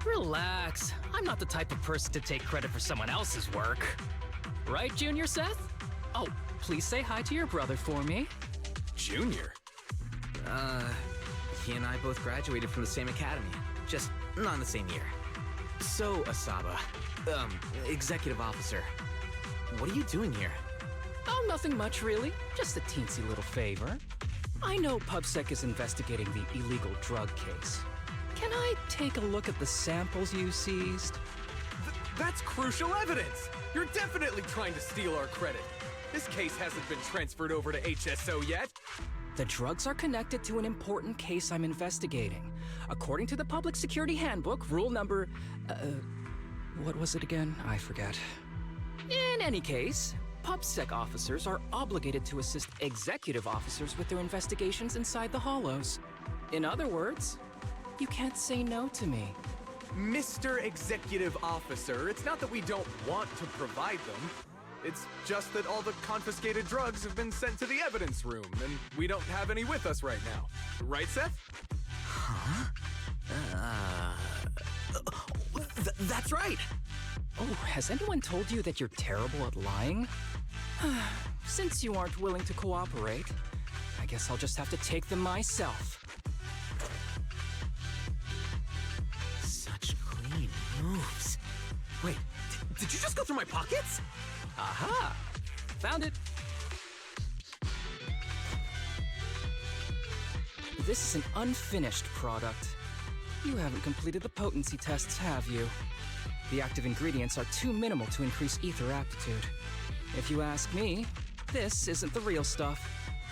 Relax. I'm not the type of person to take credit for someone else's work. Right, Junior Seth? Oh, please say hi to your brother for me. Junior? He and I both graduated from the same academy. Just not in the same year. So, Asaba, executive officer, what are you doing here? Oh, nothing much, really. Just a teensy little favor. I know PubSec is investigating the illegal drug case. Can I take a look at the samples you seized? That's crucial evidence! You're definitely trying to steal our credit. This case hasn't been transferred over to HSO yet. The drugs are connected to an important case I'm investigating. According to the Public Security Handbook, rule number... what was it again? I forget. In any case, PubSec officers are obligated to assist executive officers with their investigations inside the Hollows. In other words, you can't say no to me. Mr. Executive Officer, it's not that we don't want to provide them. It's just that all the confiscated drugs have been sent to the evidence room, and we don't have any with us right now. Right, Seth? Huh? That's right! Oh, has anyone told you that you're terrible at lying? Since you aren't willing to cooperate, I guess I'll just have to take them myself. Such clean moves. Wait, did you just go through my pockets? Aha! Found it! This is an unfinished product. You haven't completed the potency tests, have you? The active ingredients are too minimal to increase ether aptitude. If you ask me, this isn't the real stuff.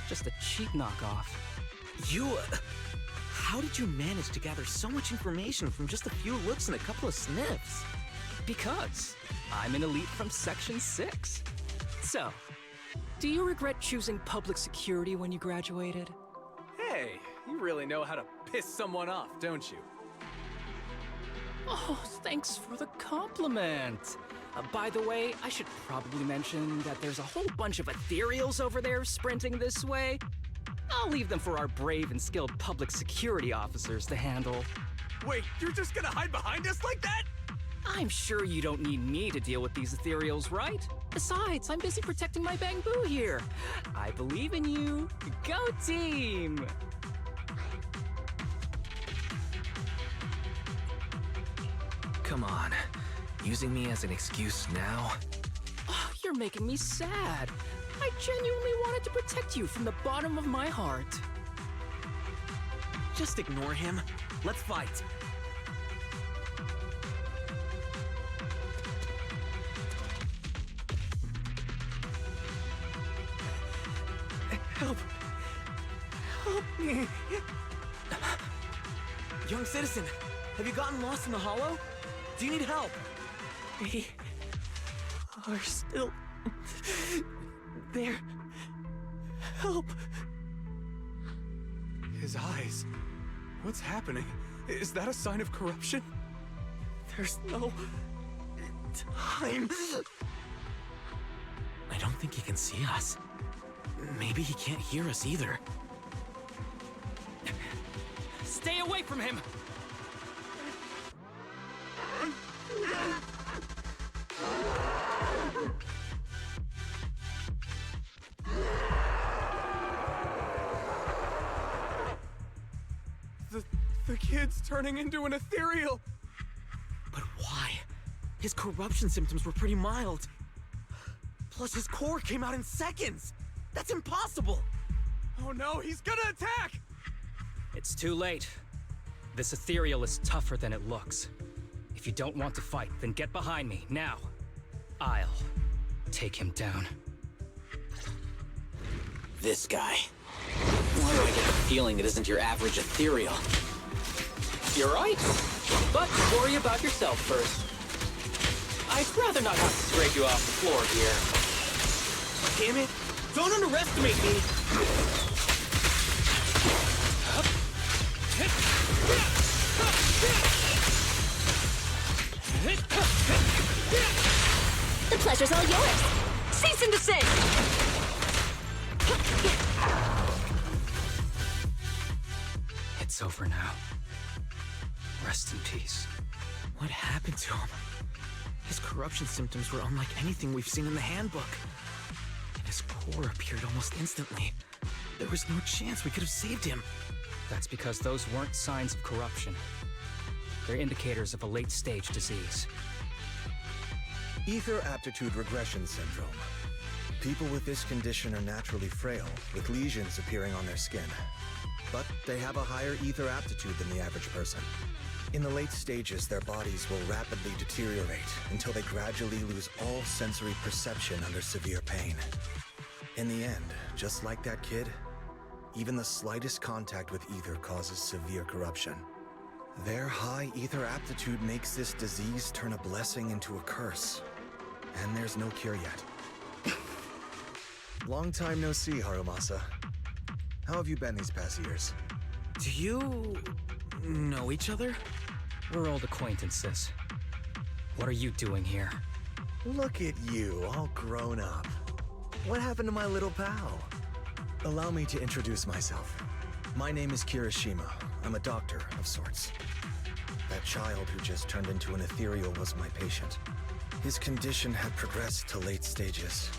Just a cheap knockoff. How did you manage to gather so much information from just a few looks and a couple of sniffs? Because I'm an elite from Section 6. So, do you regret choosing public security when you graduated? Hey, you really know how to piss someone off, don't you? Oh, thanks for the compliment. By the way, I should probably mention that there's a whole bunch of ethereals over there sprinting this way. I'll leave them for our brave and skilled public security officers to handle. Wait, you're just gonna hide behind us like that? I'm sure you don't need me to deal with these ethereals, right? Besides, I'm busy protecting my bamboo here. I believe in you. Go team! Come on. Using me as an excuse now? Oh, you're making me sad. I genuinely wanted to protect you from the bottom of my heart. Just ignore him. Let's fight. Help! Help me! Young citizen, have you gotten lost in the hollow? Do you need help? We are still there. Help! His eyes. What's happening? Is that a sign of corruption? There's no time. I don't think he can see us. Maybe he can't hear us either. Stay away from him! kid's turning into an ethereal. But why? His corruption symptoms were pretty mild. Plus, his core came out in seconds. That's impossible. Oh no, he's gonna attack! It's too late. This ethereal is tougher than it looks. If you don't want to fight, then get behind me, now. I'll take him down. This guy. Why do I get the feeling it isn't your average ethereal? You're right. But worry about yourself first. I'd rather not have to scrape you off the floor here. Damn it! Don't underestimate me! The pleasure's all yours. Cease and desist! It's over now. Rest in peace. What happened to him? His corruption symptoms were unlike anything we've seen in the handbook. And his core appeared almost instantly. There was no chance we could have saved him. That's because those weren't signs of corruption. They're indicators of a late-stage disease. Ether aptitude regression syndrome. People with this condition are naturally frail, with lesions appearing on their skin. But they have a higher ether aptitude than the average person. In the late stages, their bodies will rapidly deteriorate until they gradually lose all sensory perception under severe pain. In the end, just like that kid, even the slightest contact with ether causes severe corruption. Their high ether aptitude makes this disease turn a blessing into a curse. And there's no cure yet. Long time no see, Harumasa. How have you been these past years? Do you know each other? We're old acquaintances. What are you doing here? Look at you, all grown up. What happened to my little pal? Allow me to introduce myself. My name is Kirishima. I'm a doctor of sorts. That child who just turned into an ethereal was my patient. His condition had progressed to late stages.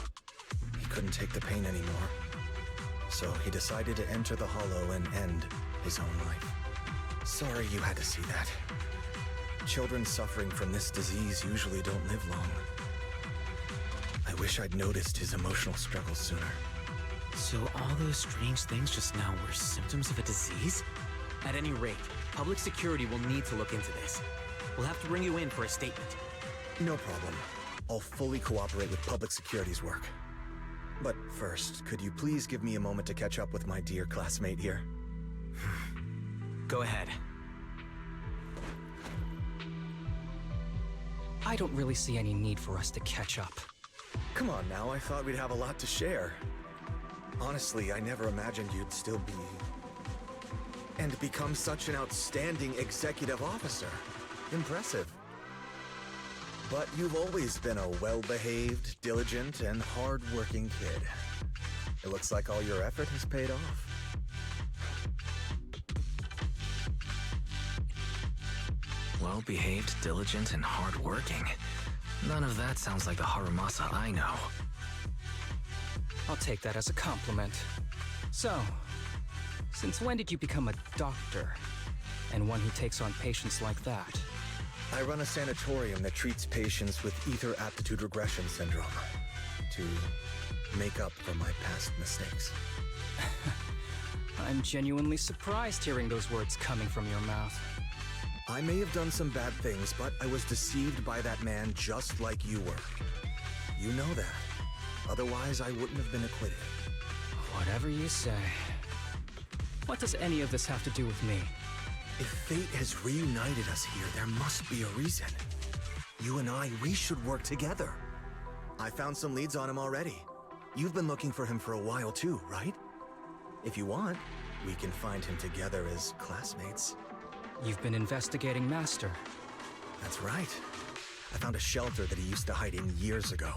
He couldn't take the pain anymore. So he decided to enter the Hollow and end his own life. Sorry you had to see that. Children suffering from this disease usually don't live long. I wish I'd noticed his emotional struggles sooner. So all those strange things just now were symptoms of a disease? At any rate, public security will need to look into this. We'll have to bring you in for a statement. No problem. I'll fully cooperate with public security's work. But first, could you please give me a moment to catch up with my dear classmate here? Go ahead. I don't really see any need for us to catch up. Come on now, I thought we'd have a lot to share. Honestly, I never imagined you'd still be... and become such an outstanding executive officer. Impressive. But you've always been a well-behaved, diligent, and hard-working kid. It looks like all your effort has paid off. Well-behaved, diligent, and hardworking. None of that sounds like the Harumasa I know. I'll take that as a compliment. So, since when did you become a doctor? And one who takes on patients like that? I run a sanatorium that treats patients with ether aptitude regression syndrome to make up for my past mistakes. I'm genuinely surprised hearing those words coming from your mouth. I may have done some bad things, but I was deceived by that man just like you were. You know that. Otherwise, I wouldn't have been acquitted. Whatever you say. What does any of this have to do with me? If fate has reunited us here, there must be a reason. You and I, we should work together. I found some leads on him already. You've been looking for him for a while too, right? If you want, we can find him together as classmates. You've been investigating Master. That's right. I found a shelter that he used to hide in years ago.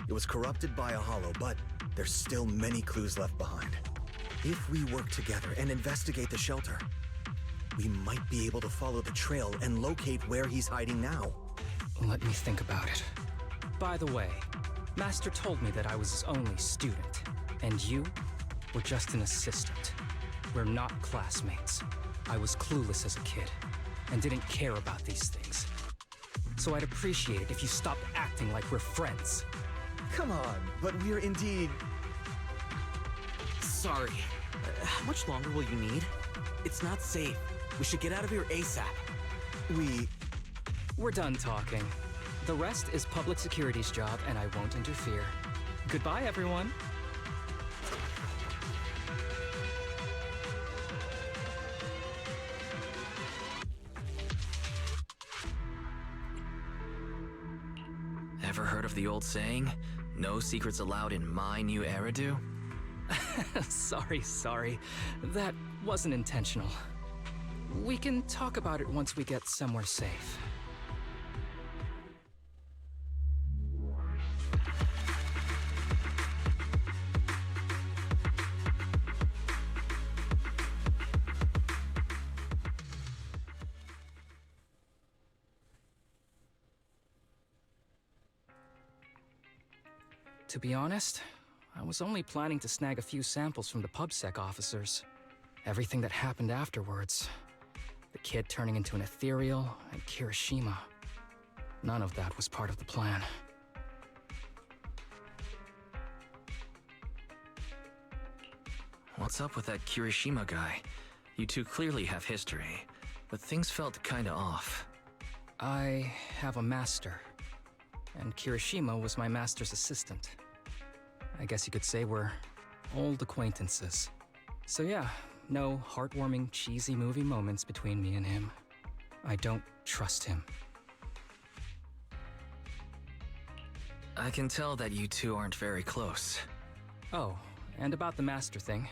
It was corrupted by a hollow, but there's still many clues left behind. If we work together and investigate the shelter, we might be able to follow the trail and locate where he's hiding now. Let me think about it. By the way, Master told me that I was his only student, and you were just an assistant. We're not classmates. I was clueless as a kid and didn't care about these things. So I'd appreciate it if you stopped acting like we're friends. Come on, but we're indeed... Sorry. How much longer will you need? It's not safe. We should get out of here ASAP. We're done talking. The rest is public security's job, and I won't interfere. Goodbye, everyone. Ever heard of the old saying, no secrets allowed in my new Eridu? Sorry. That wasn't intentional. We can talk about it once we get somewhere safe. To be honest, I was only planning to snag a few samples from the PubSec officers. Everything that happened afterwards. The kid turning into an ethereal, and Kirishima. None of that was part of the plan. What's up with that Kirishima guy? You two clearly have history, but things felt kinda off. I have a master, and Kirishima was my master's assistant. I guess you could say we're old acquaintances. So yeah, no heartwarming, cheesy movie moments between me and him. I don't trust him. I can tell that you two aren't very close. Oh, and about the master thing.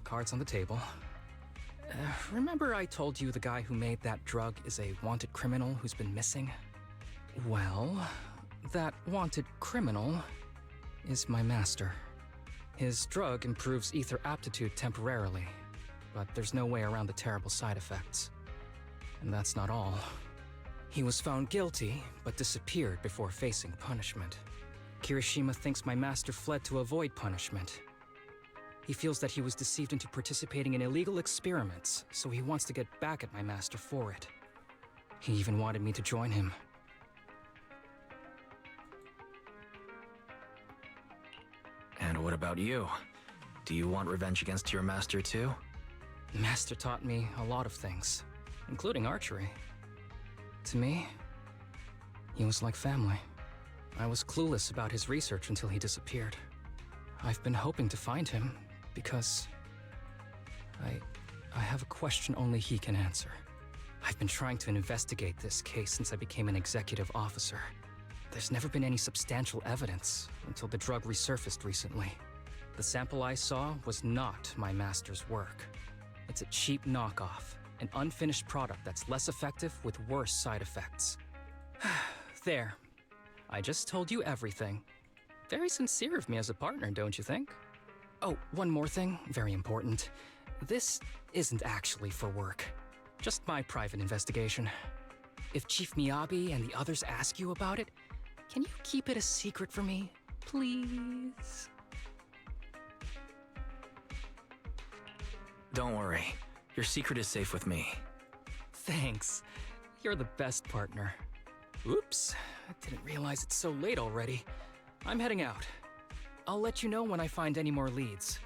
Cards on the table. Remember I told you the guy who made that drug is a wanted criminal who's been missing? Well, that wanted criminal is my master. His drug improves ether aptitude temporarily, but there's no way around the terrible side effects. And that's not all. He was found guilty, but disappeared before facing punishment. Kirishima thinks my master fled to avoid punishment. He feels that he was deceived into participating in illegal experiments, so he wants to get back at my master for it. He even wanted me to join him. And what about you? Do you want revenge against your master too? Master taught me a lot of things, including archery. To me, he was like family. I was clueless about his research until he disappeared. I've been hoping to find him because I have a question only he can answer. I've been trying to investigate this case since I became an executive officer. There's never been any substantial evidence until the drug resurfaced recently. The sample I saw was not my master's work. It's a cheap knockoff, an unfinished product that's less effective with worse side effects. There. I just told you everything. Very sincere of me as a partner, don't you think? Oh, one more thing, very important. This isn't actually for work. Just my private investigation. If Chief Miyabi and the others ask you about it, can you keep it a secret for me, please? Don't worry. Your secret is safe with me. Thanks. You're the best partner. Oops, I didn't realize it's so late already. I'm heading out. I'll let you know when I find any more leads.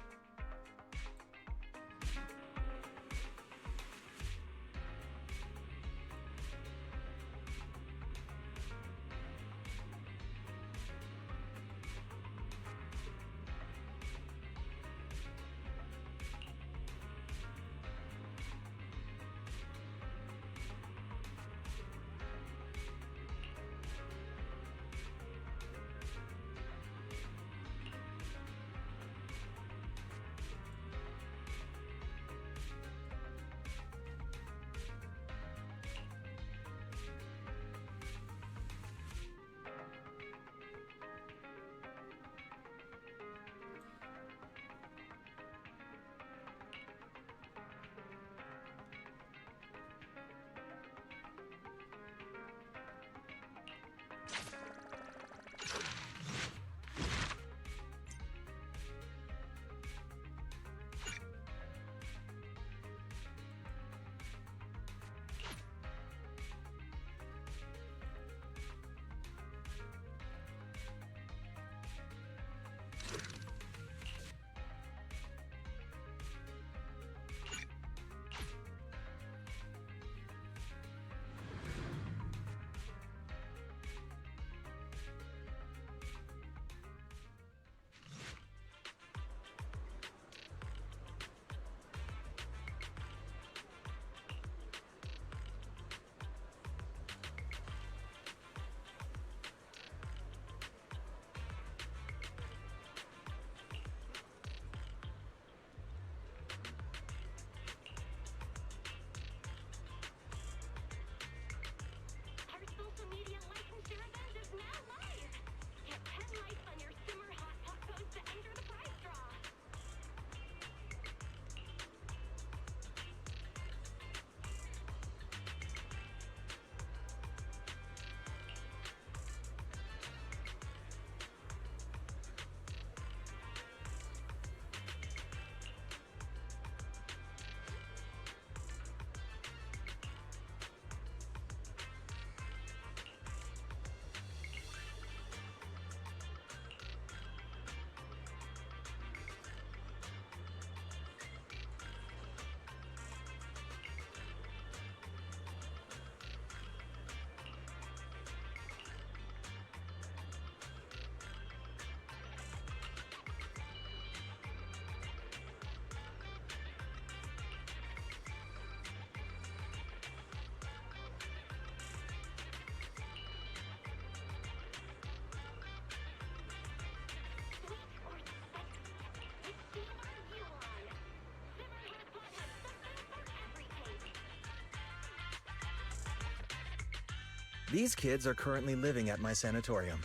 These kids are currently living at my sanatorium.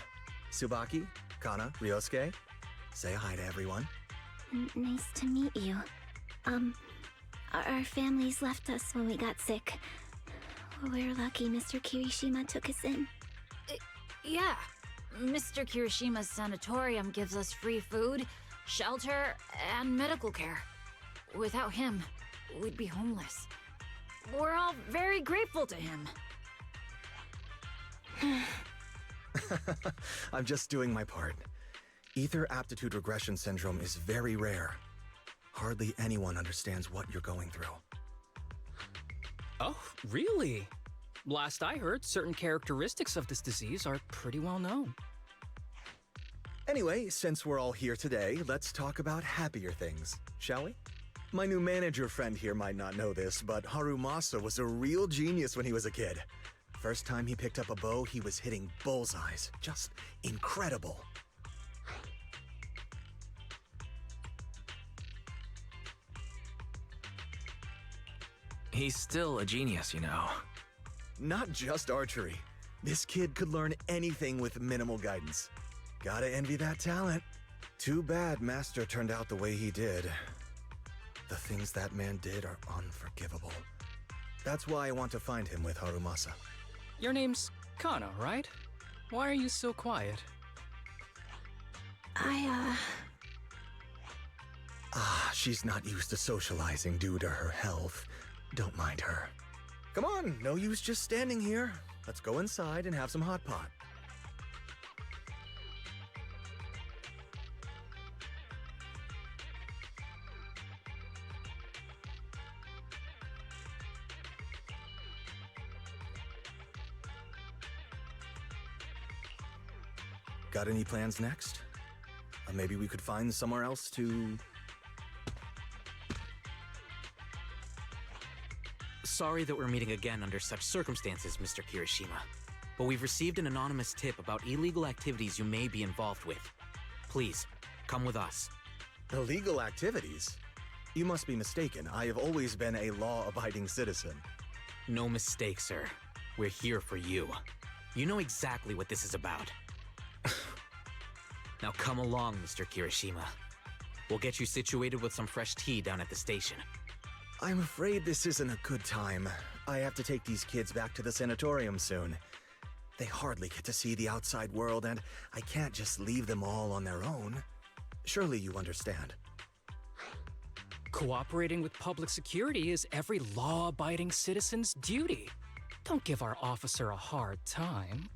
Tsubaki, Kana, Ryosuke, say hi to everyone. Nice to meet you. Our families left us when we got sick. We're lucky Mr. Kirishima took us in. Yeah. Mr. Kirishima's sanatorium gives us free food, shelter, and medical care. Without him, we'd be homeless. We're all very grateful to him. I'm just doing my part. Ether aptitude regression syndrome is very rare. Hardly anyone understands what you're going through. Oh, really? Last I heard, certain characteristics of this disease are pretty well known. Anyway, since we're all here today, let's talk about happier things, shall we? My new manager friend here might not know this, but Harumasa was a real genius when he was a kid. First time he picked up a bow, he was hitting bullseyes. Just incredible. He's still a genius, you know. Not just archery. This kid could learn anything with minimal guidance. Gotta envy that talent. Too bad Master turned out the way he did. The things that man did are unforgivable. That's why I want to find him with Harumasa. Your name's Kana, right? Why are you so quiet? She's not used to socializing due to her health. Don't mind her. Come on, no use just standing here. Let's go inside and have some hot pot. Got any plans next? Maybe we could find somewhere else to... Sorry that we're meeting again under such circumstances, Mr. Kirishima. But we've received an anonymous tip about illegal activities you may be involved with. Please, come with us. Illegal activities? You must be mistaken. I have always been a law-abiding citizen. No mistake, sir. We're here for you. You know exactly what this is about. Now come along, Mr. Kirishima. We'll get you situated with some fresh tea down at the station. I'm afraid this isn't a good time. I have to take these kids back to the sanatorium soon. They hardly get to see the outside world, and I can't just leave them all on their own. Surely you understand. Cooperating with public security is every law-abiding citizen's duty. Don't give our officer a hard time.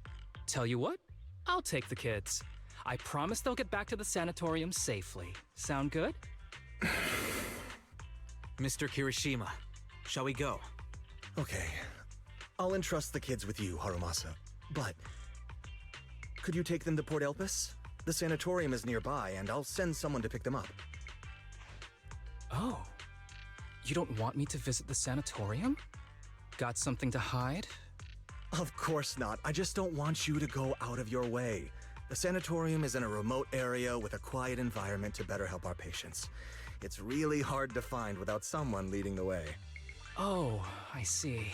Tell you what, I'll take the kids. I promise they'll get back to the sanatorium safely. Sound good? Mr. Kirishima, shall we go? Okay. I'll entrust the kids with you, Harumasa. But... could you take them to Port Elpis? The sanatorium is nearby, and I'll send someone to pick them up. Oh. You don't want me to visit the sanatorium? Got something to hide? Of course not. I just don't want you to go out of your way. The sanatorium is in a remote area with a quiet environment to better help our patients. It's really hard to find without someone leading the way. Oh, I see.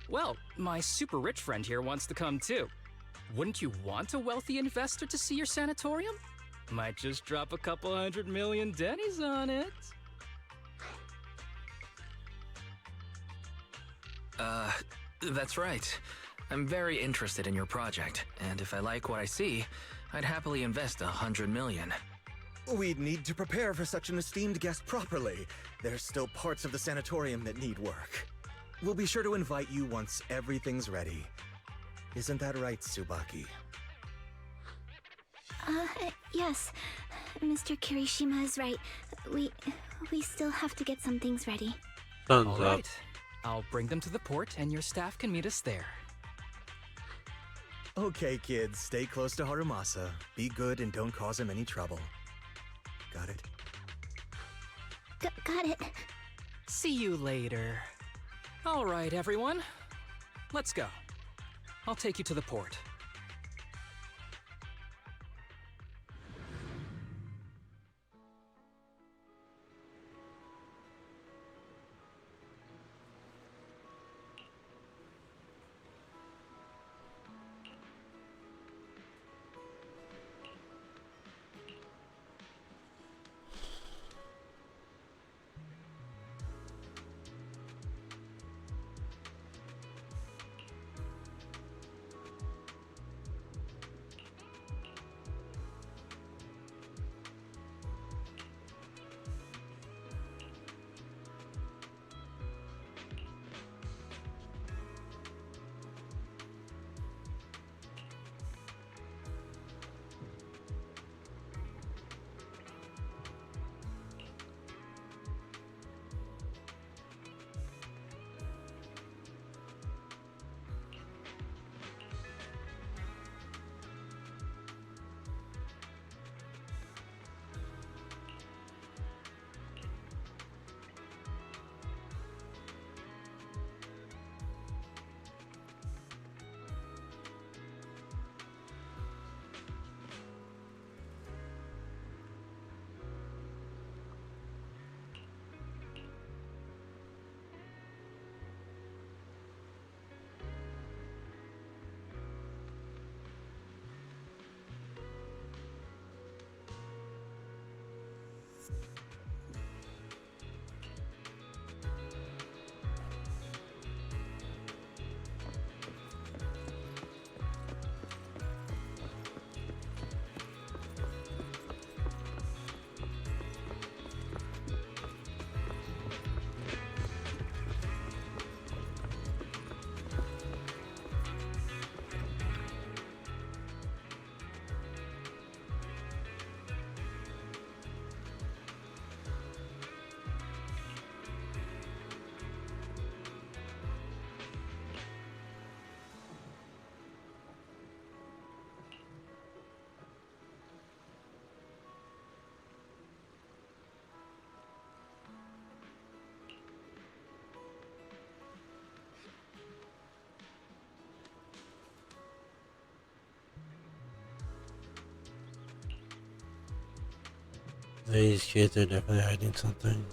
Well, my super rich friend here wants to come too. Wouldn't you want a wealthy investor to see your sanatorium? Might just drop a couple $100 million dennies on it. That's right. I'm very interested in your project, and if I like what I see, I'd happily invest $100 million. We'd need to prepare for such an esteemed guest properly. There's still parts of the sanatorium that need work. We'll be sure to invite you once everything's ready. Isn't that right, Tsubaki? Yes. Mr. Kirishima is right. We still have to get some things ready. Thumbs All up. right. I'll bring them to the port, and your staff can meet us there. Okay, kids, stay close to Harumasa. Be good and don't cause him any trouble. Got it? Got it. See you later. All right, everyone. Let's go. I'll take you to the port. These kids are definitely hiding something.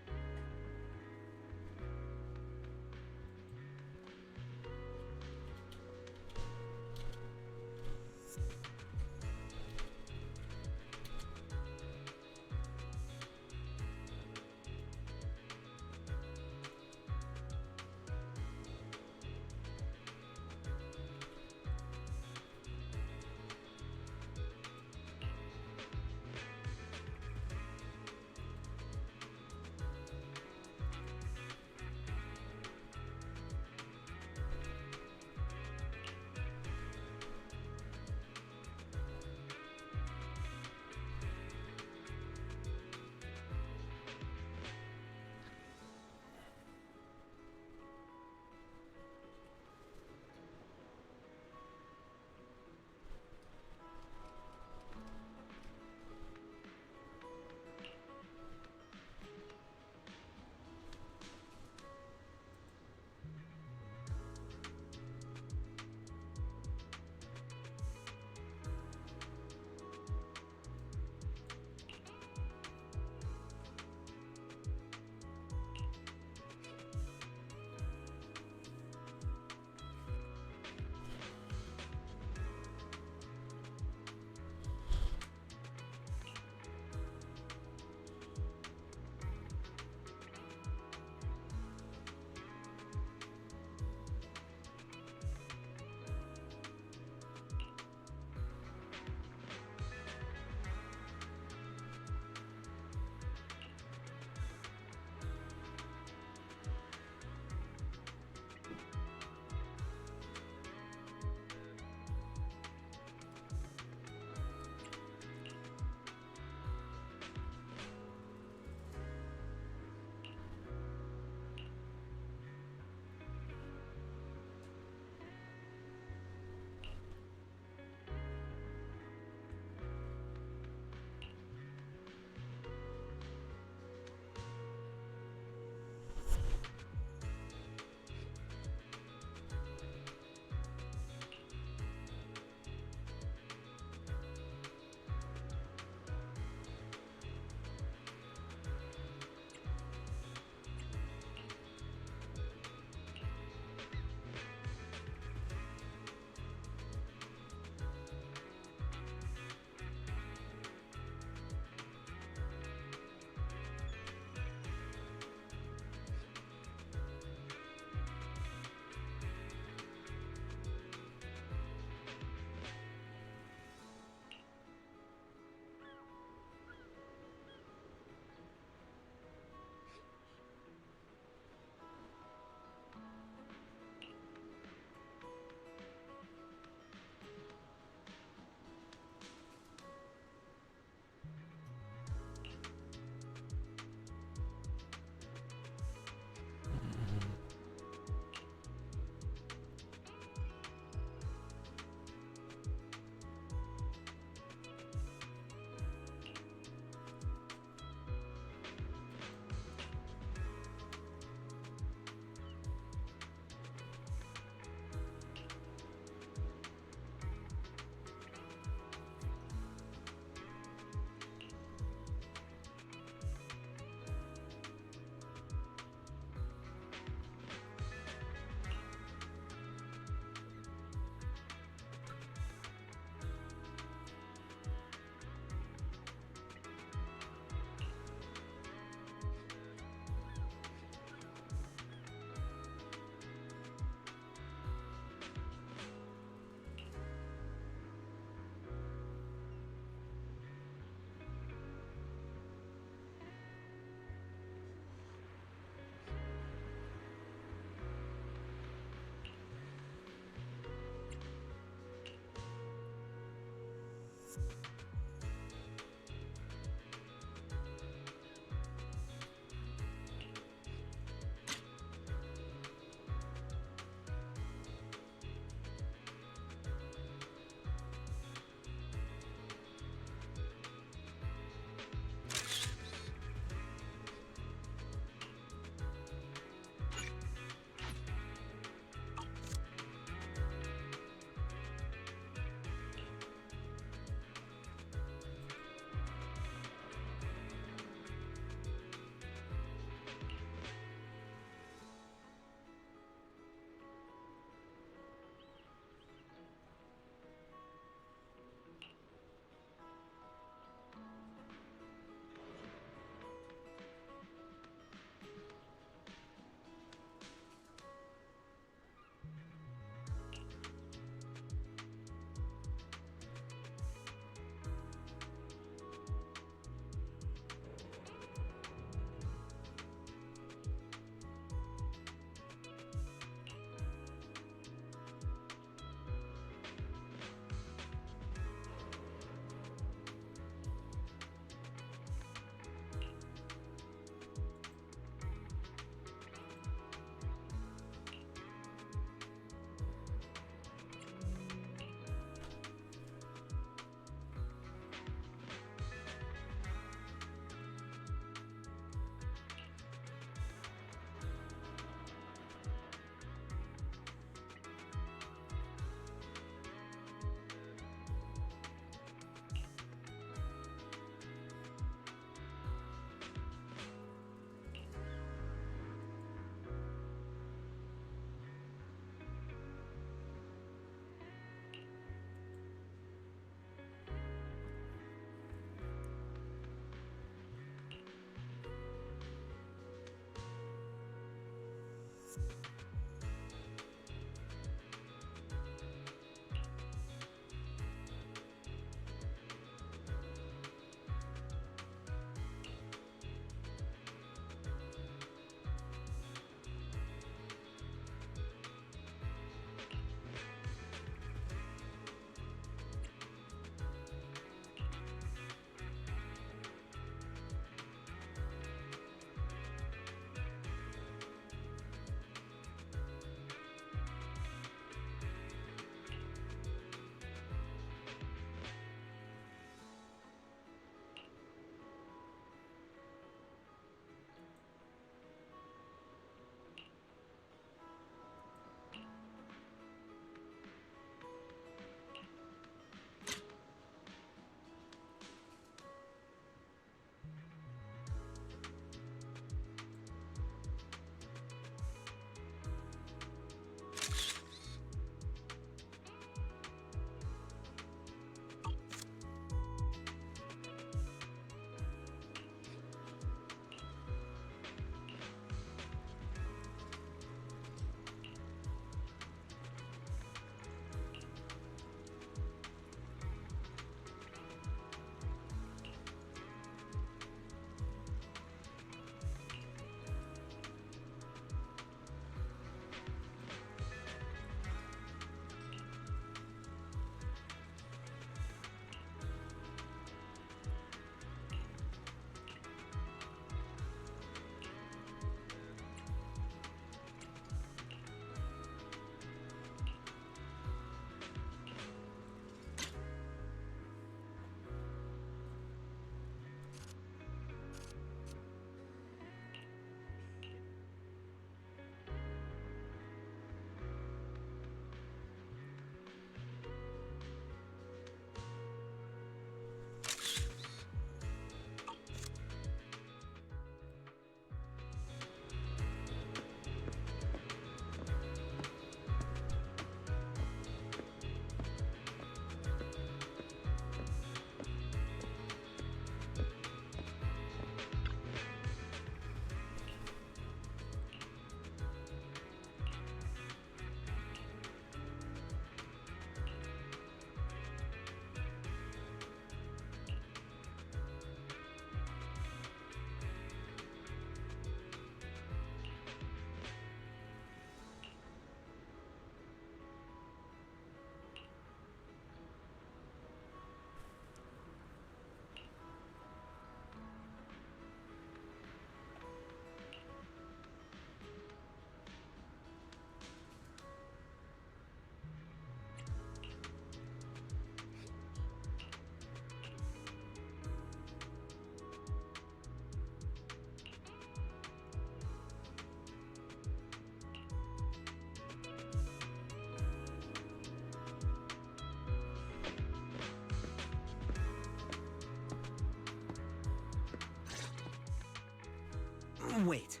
Wait,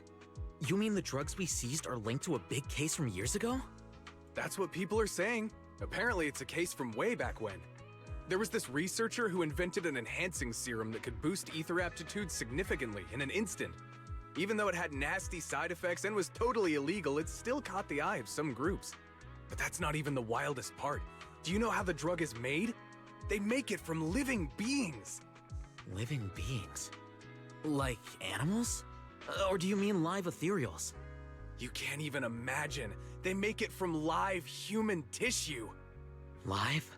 you mean the drugs we seized are linked to a big case from years ago? That's what people are saying. Apparently it's a case from way back when. There was this researcher who invented an enhancing serum that could boost ether aptitude significantly in an instant. Even though it had nasty side effects and was totally illegal, it still caught the eye of some groups. But that's not even the wildest part. Do you know how the drug is made? They make it from living beings. Living beings? Like animals? Or do you mean live ethereals? You can't even imagine. They make it from live human tissue. Live?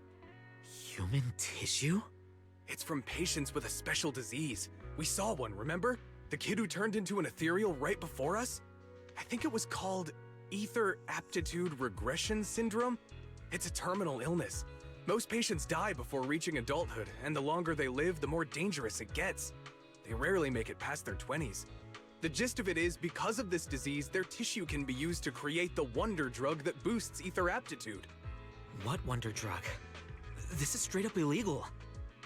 Human tissue? It's from patients with a special disease. We saw one, remember? The kid who turned into an ethereal right before us? I think it was called ether aptitude regression syndrome. It's a terminal illness. Most patients die before reaching adulthood, and the longer they live, the more dangerous it gets. They rarely make it past their 20s. The gist of it is, because of this disease, their tissue can be used to create the wonder drug that boosts ether aptitude. What wonder drug? This is straight up illegal.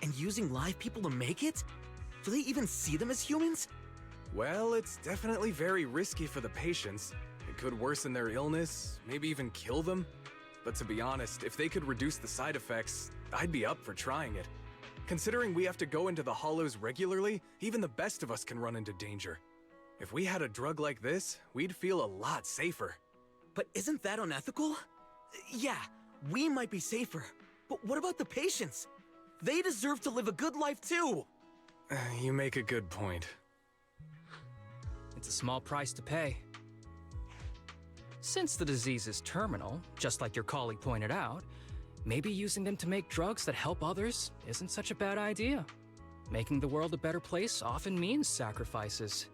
And using live people to make it? Do they even see them as humans? Well, it's definitely very risky for the patients. It could worsen their illness, maybe even kill them. But to be honest, if they could reduce the side effects, I'd be up for trying it. Considering we have to go into the hollows regularly, even the best of us can run into danger. If we had a drug like this, we'd feel a lot safer. But isn't that unethical? Yeah, we might be safer, but what about the patients? They deserve to live a good life too! You make a good point. It's a small price to pay. Since the disease is terminal, just like your colleague pointed out, maybe using them to make drugs that help others isn't such a bad idea. Making the world a better place often means sacrifices.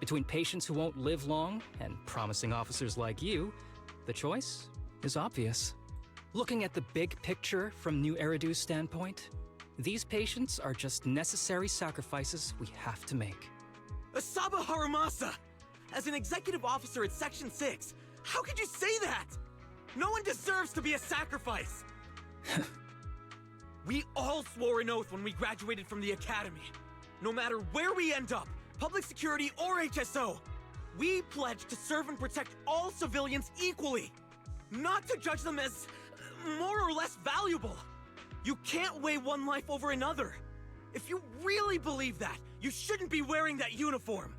Between patients who won't live long and promising officers like you, the choice is obvious. Looking at the big picture from New Eridu's standpoint, these patients are just necessary sacrifices we have to make. Asaba Harumasa! As an executive officer at Section 6, how could you say that? No one deserves to be a sacrifice! We all swore an oath when we graduated from the academy. No matter where we end up, public security or HSO, we pledge to serve and protect all civilians equally, not to judge them as more or less valuable. You can't weigh one life over another. If you really believe that, you shouldn't be wearing that uniform.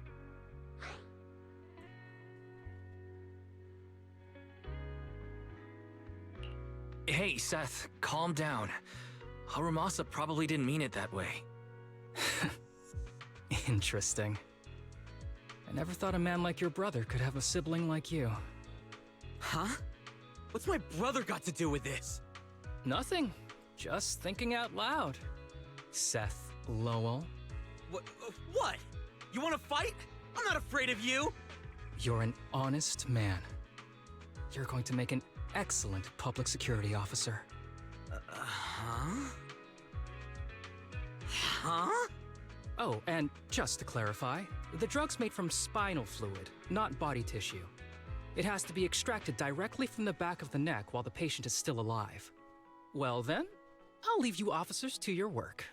Hey, Seth, calm down. Harumasa probably didn't mean it that way. Interesting. I never thought a man like your brother could have a sibling like you. Huh? What's my brother got to do with this? Nothing. Just thinking out loud. Seth Lowell. What? You want to fight? I'm not afraid of you! You're an honest man. You're going to make an excellent public security officer. Huh? Huh? Oh, and just to clarify, the drug's made from spinal fluid, not body tissue. It has to be extracted directly from the back of the neck while the patient is still alive. Well then, I'll leave you officers to your work.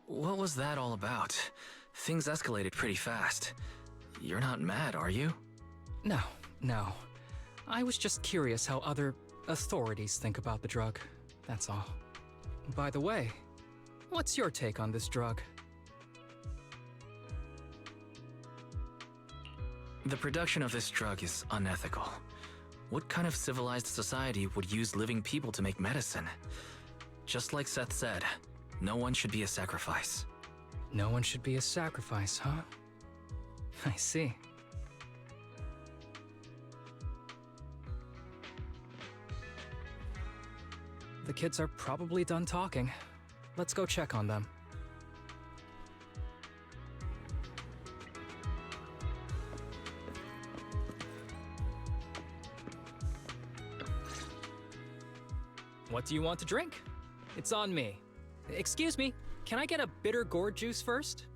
What was that all about? Things escalated pretty fast. You're not mad, are you? No. I was just curious how other authorities think about the drug, that's all. By the way, what's your take on this drug? The production of this drug is unethical. What kind of civilized society would use living people to make medicine? Just like Seth said, no one should be a sacrifice. No one should be a sacrifice, huh? I see. The kids are probably done talking. Let's go check on them. What do you want to drink? It's on me. Excuse me, can I get a bitter gourd juice first?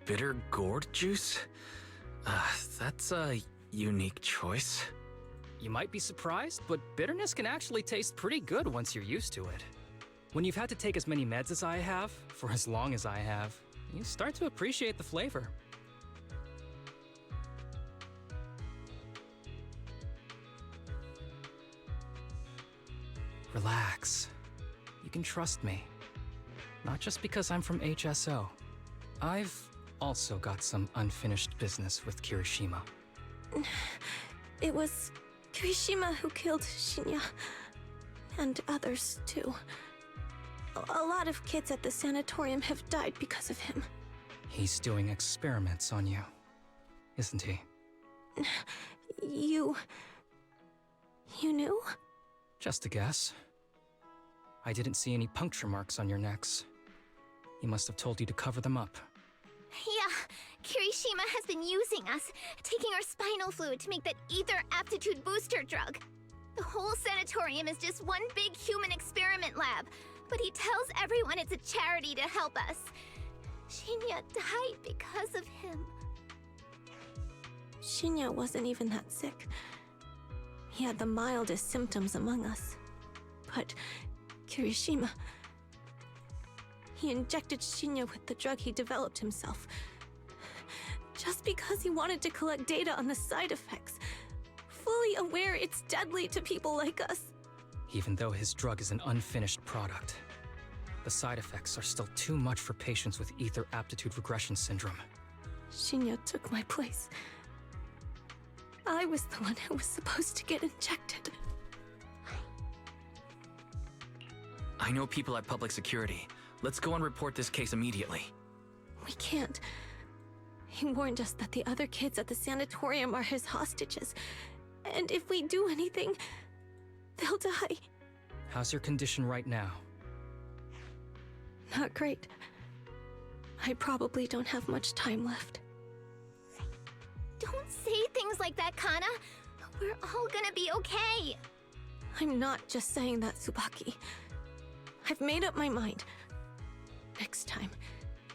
Bitter gourd juice? That's, unique choice. You might be surprised, but bitterness can actually taste pretty good once you're used to it. When you've had to take as many meds as I have, for as long as I have, you start to appreciate the flavor. Relax. You can trust me. Not just because I'm from HSO. I've also got some unfinished business with Kirishima. It was Kirishima who killed Shinya. And others, too. A lot of kids at the sanatorium have died because of him. He's doing experiments on you, isn't he? You knew? Just a guess. I didn't see any puncture marks on your necks. He must have told you to cover them up. Yeah, Kirishima has been using us, taking our spinal fluid to make that ether aptitude booster drug. The whole sanatorium is just one big human experiment lab, but he tells everyone it's a charity to help us. Shinya died because of him. Shinya wasn't even that sick. He had the mildest symptoms among us. But Kirishima... He injected Shinya with the drug he developed himself. Just because he wanted to collect data on the side effects. Fully aware it's deadly to people like us. Even though his drug is an unfinished product, the side effects are still too much for patients with ether aptitude regression syndrome. Shinya took my place. I was the one who was supposed to get injected. I know people at public security. Let's go and report this case immediately. We can't. He warned us that the other kids at the sanatorium are his hostages. And if we do anything, they'll die. How's your condition right now? Not great. I probably don't have much time left. Don't say things like that, Kana. We're all gonna be okay. I'm not just saying that, Tsubaki. I've made up my mind. Next time,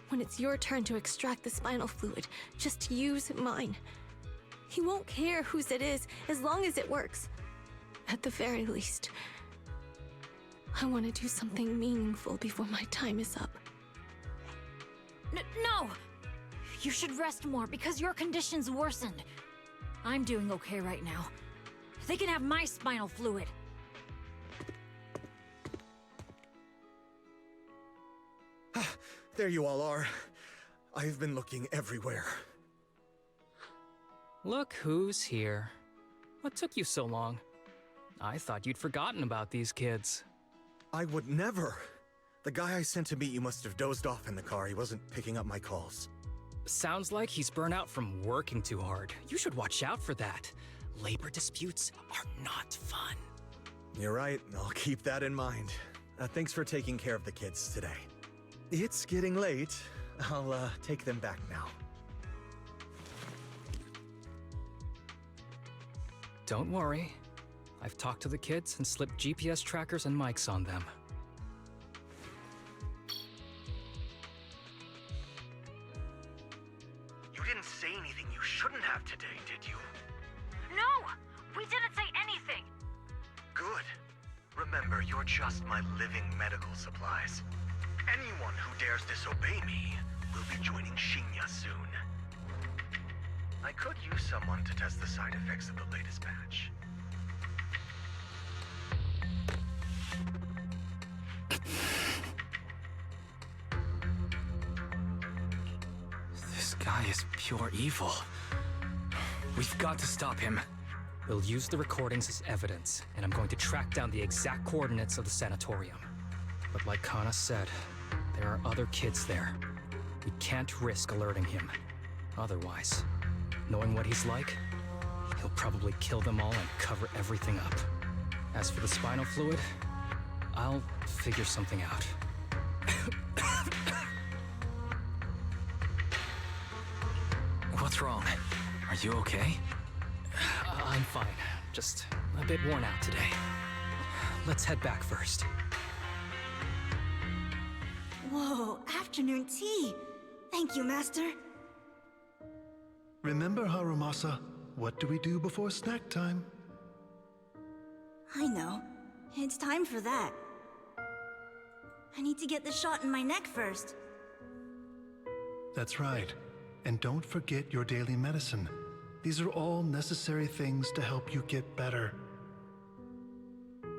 when it's your turn to extract the spinal fluid, just use mine. He won't care whose it is, as long as it works. At the very least, I want to do something meaningful before my time is up. No! You should rest more because your condition's worsened. I'm doing okay right now. They can have my spinal fluid. There you all are. I've been looking everywhere. Look who's here. What took you so long? I thought you'd forgotten about these kids. I would never. The guy I sent to meet you must have dozed off in the car. He wasn't picking up my calls. Sounds like he's burnt out from working too hard. You should watch out for that. Labor disputes are not fun. You're right. I'll keep that in mind. Thanks for taking care of the kids today. It's getting late. I'll take them back now. Don't worry. I've talked to the kids and slipped GPS trackers and mics on them. You didn't say anything you shouldn't have today, did you? No! We didn't say anything! Good. Remember, you're just my living medical supplies. Anyone who dares disobey me will be joining Shinya soon. I could use someone to test the side effects of the latest batch. This guy is pure evil. We've got to stop him. We'll use the recordings as evidence, and I'm going to track down the exact coordinates of the sanatorium. But like Kana said, there are other kids there. We can't risk alerting him. Otherwise, knowing what he's like, he'll probably kill them all and cover everything up. As for the spinal fluid, I'll figure something out. What's wrong? Are you okay? I'm fine. Just a bit worn out today. Let's head back first. Whoa, afternoon tea. Thank you, Master. Remember, Harumasa? what do we do before snack time? I know. It's time for that. I need to get the shot in my neck first. That's right. And don't forget your daily medicine. These are all necessary things to help you get better.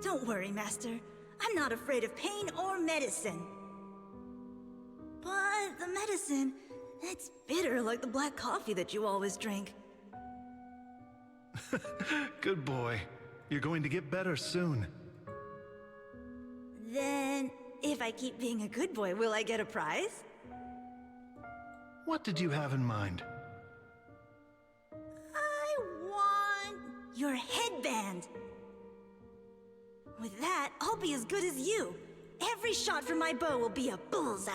Don't worry, Master. I'm not afraid of pain or medicine. But the medicine, it's bitter like the black coffee that you always drink. Good boy. You're going to get better soon. Then, if I keep being a good boy, will I get a prize? What did you have in mind? I want your headband. With that, I'll be as good as you. Every shot from my bow will be a bullseye.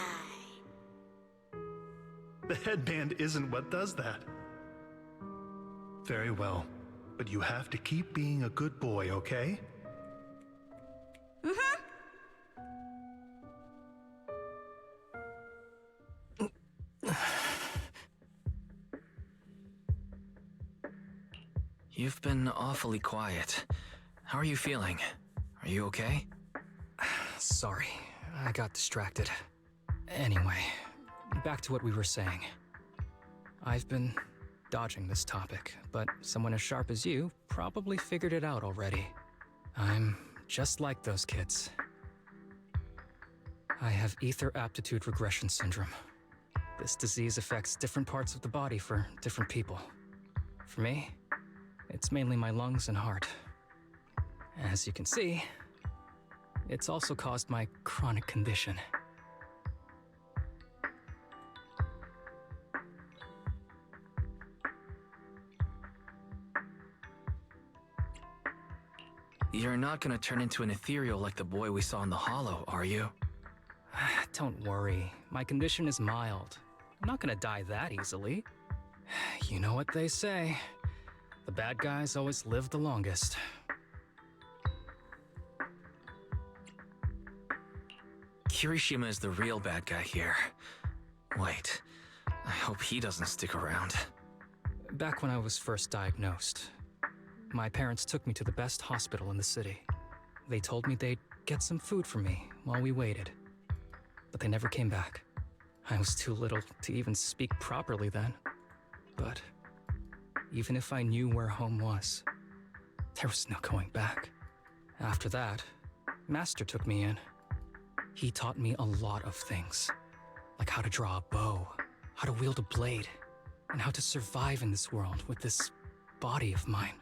The headband isn't what does that. Very well, but you have to keep being a good boy, okay? Mm-hmm. You've been awfully quiet. How are you feeling? Are you okay? Sorry, I got distracted. Anyway, back to what we were saying. I've been dodging this topic, but someone as sharp as you probably figured it out already. I'm just like those kids. I have ether aptitude regression syndrome. This disease affects different parts of the body for different people. For me, it's mainly my lungs and heart. As you can see, it's also caused my chronic condition. You're not gonna turn into an ethereal like the boy we saw in the hollow, are you? Don't worry, my condition is mild. I'm not gonna die that easily. You know what they say. The bad guys always live the longest. Kirishima is the real bad guy here. Wait, I hope he doesn't stick around. Back when I was first diagnosed, my parents took me to the best hospital in the city. They told me they'd get some food for me while we waited. But they never came back. I was too little to even speak properly then. But even if I knew where home was, there was no going back. After that, Master took me in. He taught me a lot of things, like how to draw a bow, how to wield a blade, and how to survive in this world with this body of mine.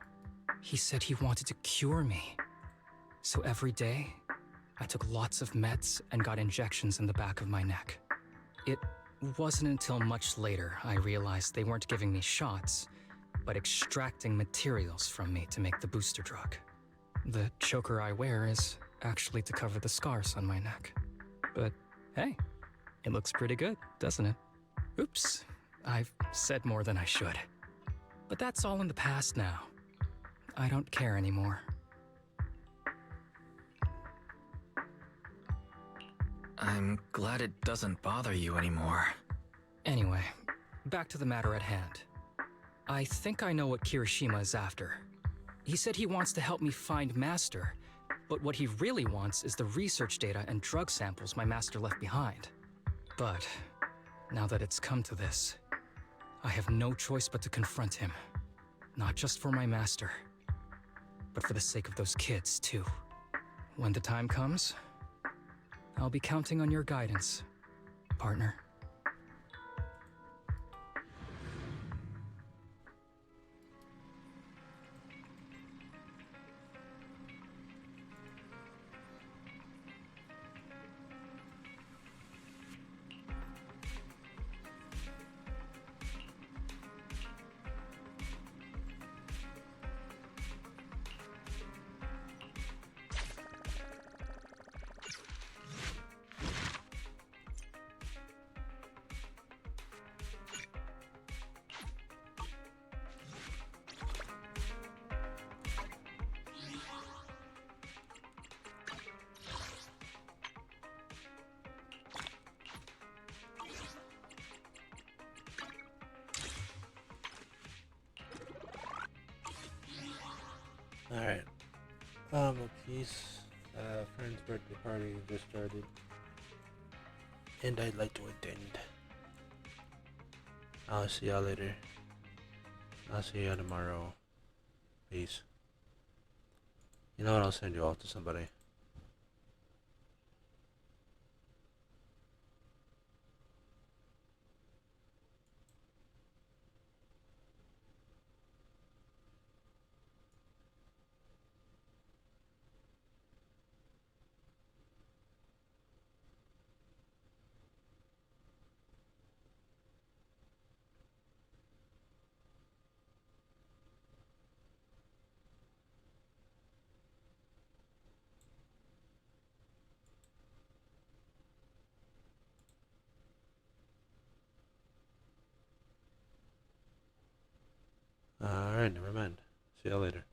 He said he wanted to cure me. So every day, I took lots of meds and got injections in the back of my neck. It wasn't until much later I realized they weren't giving me shots, but extracting materials from me to make the booster drug. The choker I wear is actually to cover the scars on my neck. But hey, it looks pretty good, doesn't it? Oops, I've said more than I should. But that's all in the past now. I don't care anymore. I'm glad it doesn't bother you anymore. Anyway, back to the matter at hand. I think I know what Kirishima is after. He said he wants to help me find Master, but what he really wants is the research data and drug samples my master left behind. But now that it's come to this, I have no choice but to confront him. Not just for my master, but for the sake of those kids, too. When the time comes, I'll be counting on your guidance, partner. Alright. Peace. Friend's birthday party just started. And I'd like to attend. I'll see y'all later. I'll see y'all tomorrow. Peace. You know what? I'll send you off to somebody. Alright, never mind. See y'all later.